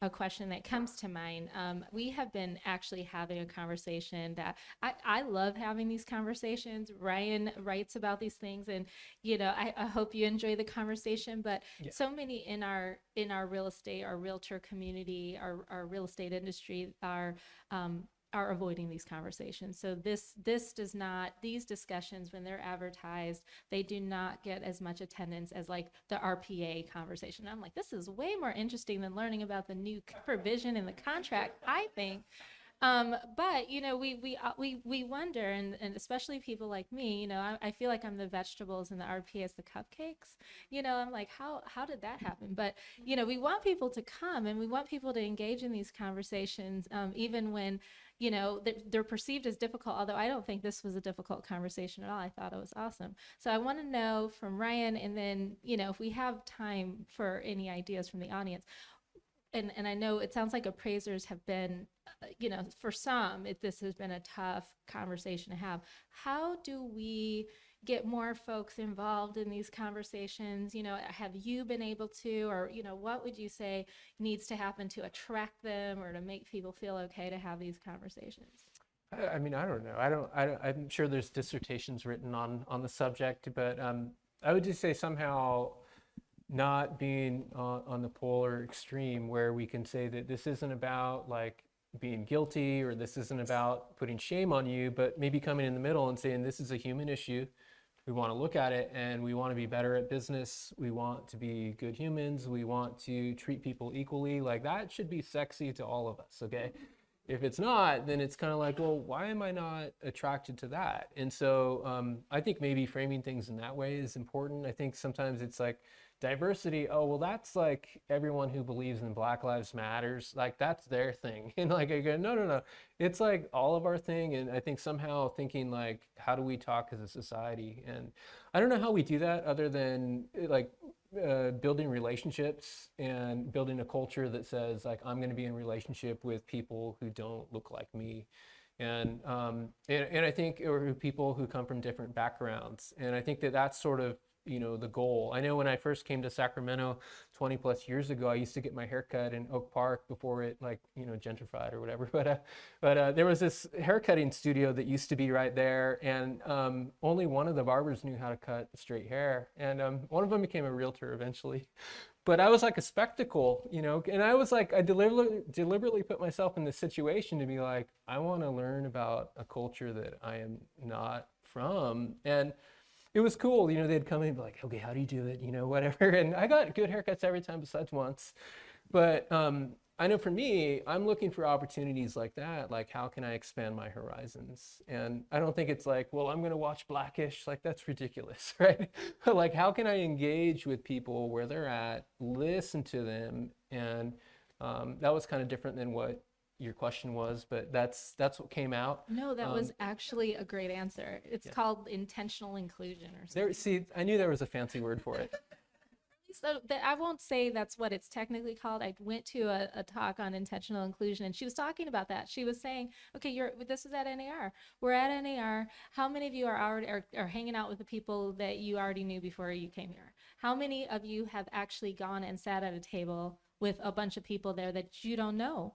a question that comes to mind. We have been actually having a conversation that I love having these conversations. Ryan writes about these things, and I hope you enjoy the conversation. But Yeah. so many in our real estate, our realtor community, our real estate industry are avoiding these conversations. So this does not, these discussions, when they're advertised, they do not get as much attendance as like the RPA conversation. I'm like, this is way more interesting than learning about the new provision in the contract, I think. But we wonder, and especially people like me, I feel like I'm the vegetables and the RP is the cupcakes. I'm like, how did that happen? But we want people to come and we want people to engage in these conversations, even when they're perceived as difficult. Although I don't think this was a difficult conversation at all. I thought it was awesome. So I want to know from Ryan, and then if we have time for any ideas from the audience. And I know it sounds like appraisers have been, for some, this has been a tough conversation to have. How do we get more folks involved in these conversations? Have you been able to, or, what would you say needs to happen to attract them or to make people feel okay to have these conversations? I mean, I don't know. I'm sure there's dissertations written on the subject, but I would just say somehow not being on the polar extreme where we can say that this isn't about like being guilty or this isn't about putting shame on you, but maybe coming in the middle and saying this is a human issue. We want to look at it and we want to be better at business. We want to be good humans. We want to treat people equally. Like that should be sexy to all of us, okay? If it's not, then it's kind of like, well, why am I not attracted to that? And so I think maybe framing things in that way is important. I think sometimes it's like, diversity, oh, well, that's like everyone who believes in Black Lives Matters, like that's their thing. And like, I go, no. It's like all of our thing. And I think somehow thinking like, how do we talk as a society? And I don't know how we do that other than like building relationships and building a culture that says like, I'm going to be in relationship with people who don't look like me. And I think, or people who come from different backgrounds. And I think that that's sort of, the goal. I know when I first came to Sacramento 20 plus years ago, I used to get my hair cut in Oak Park before it gentrified or whatever. But there was this haircutting studio that used to be right there. And only one of the barbers knew how to cut straight hair. And one of them became a realtor eventually. But I was like a spectacle, and I was like, I deliberately put myself in this situation to be like, I want to learn about a culture that I am not from. And it was cool, they'd come in and be like, okay, how do you do it? Whatever. And I got good haircuts every time besides once. But I know for me, I'm looking for opportunities like that. Like, how can I expand my horizons? And I don't think it's like, well, I'm going to watch Blackish. Like, that's ridiculous, right? But like, how can I engage with people where they're at, listen to them? And that was kind of different than what your question was, but that's what came out. No, that was actually a great answer. It's called intentional inclusion or something. See, I knew there was a fancy word for it. So I won't say that's what it's technically called. I went to a talk on intentional inclusion, and she was talking about that. She was saying, okay, this is at NAR. We're at NAR. How many of you are already are hanging out with the people that you already knew before you came here? How many of you have actually gone and sat at a table with a bunch of people there that you don't know,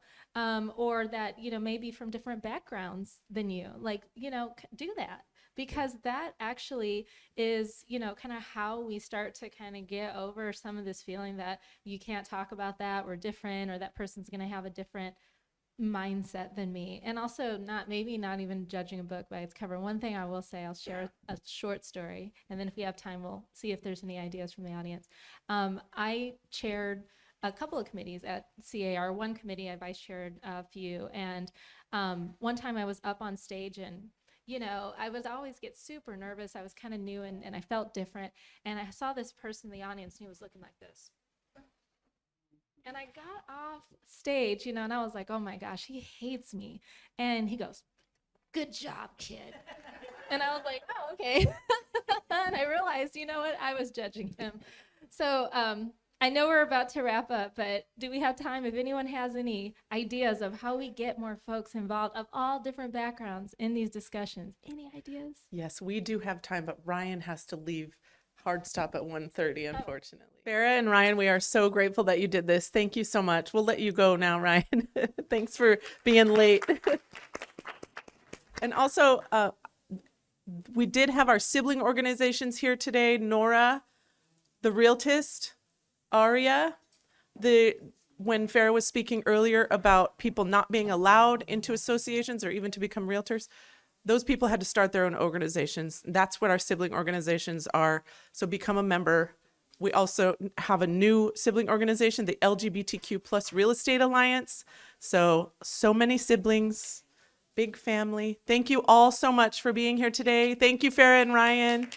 or that, maybe from different backgrounds than you. Like, do that, because that actually is, kind of how we start to kind of get over some of this feeling that you can't talk about that, we're different, or that person's going to have a different mindset than me. And also not even judging a book by its cover. One thing I will say, I'll share a short story, and then if we have time, we'll see if there's any ideas from the audience. I chaired a couple of committees at C.A.R. One committee I vice chaired a few, and one time I was up on stage, and I would always get super nervous. I was kind of new, and I felt different, and I saw this person in the audience, and he was looking like this. And I got off stage, and I was like, oh my gosh, he hates me. And he goes, good job, kid. And I was like, oh, okay. And I realized, you know what? I was judging him. So I know we're about to wrap up, but do we have time? If anyone has any ideas of how we get more folks involved of all different backgrounds in these discussions, any ideas? Yes, we do have time, but Ryan has to leave. Hard stop at 1:30, unfortunately. Farrah and Ryan, we are so grateful that you did this. Thank you so much. We'll let you go now, Ryan. Thanks for being late. And also, we did have our sibling organizations here today. Nora, the Realtist, Aria, when Farrah was speaking earlier about people not being allowed into associations or even to become realtors, those people had to start their own organizations. That's what our sibling organizations are. So become a member. We also have a new sibling organization, the LGBTQ plus Real Estate Alliance. So many siblings, big family. Thank you all so much for being here today. Thank you, Farrah and Ryan.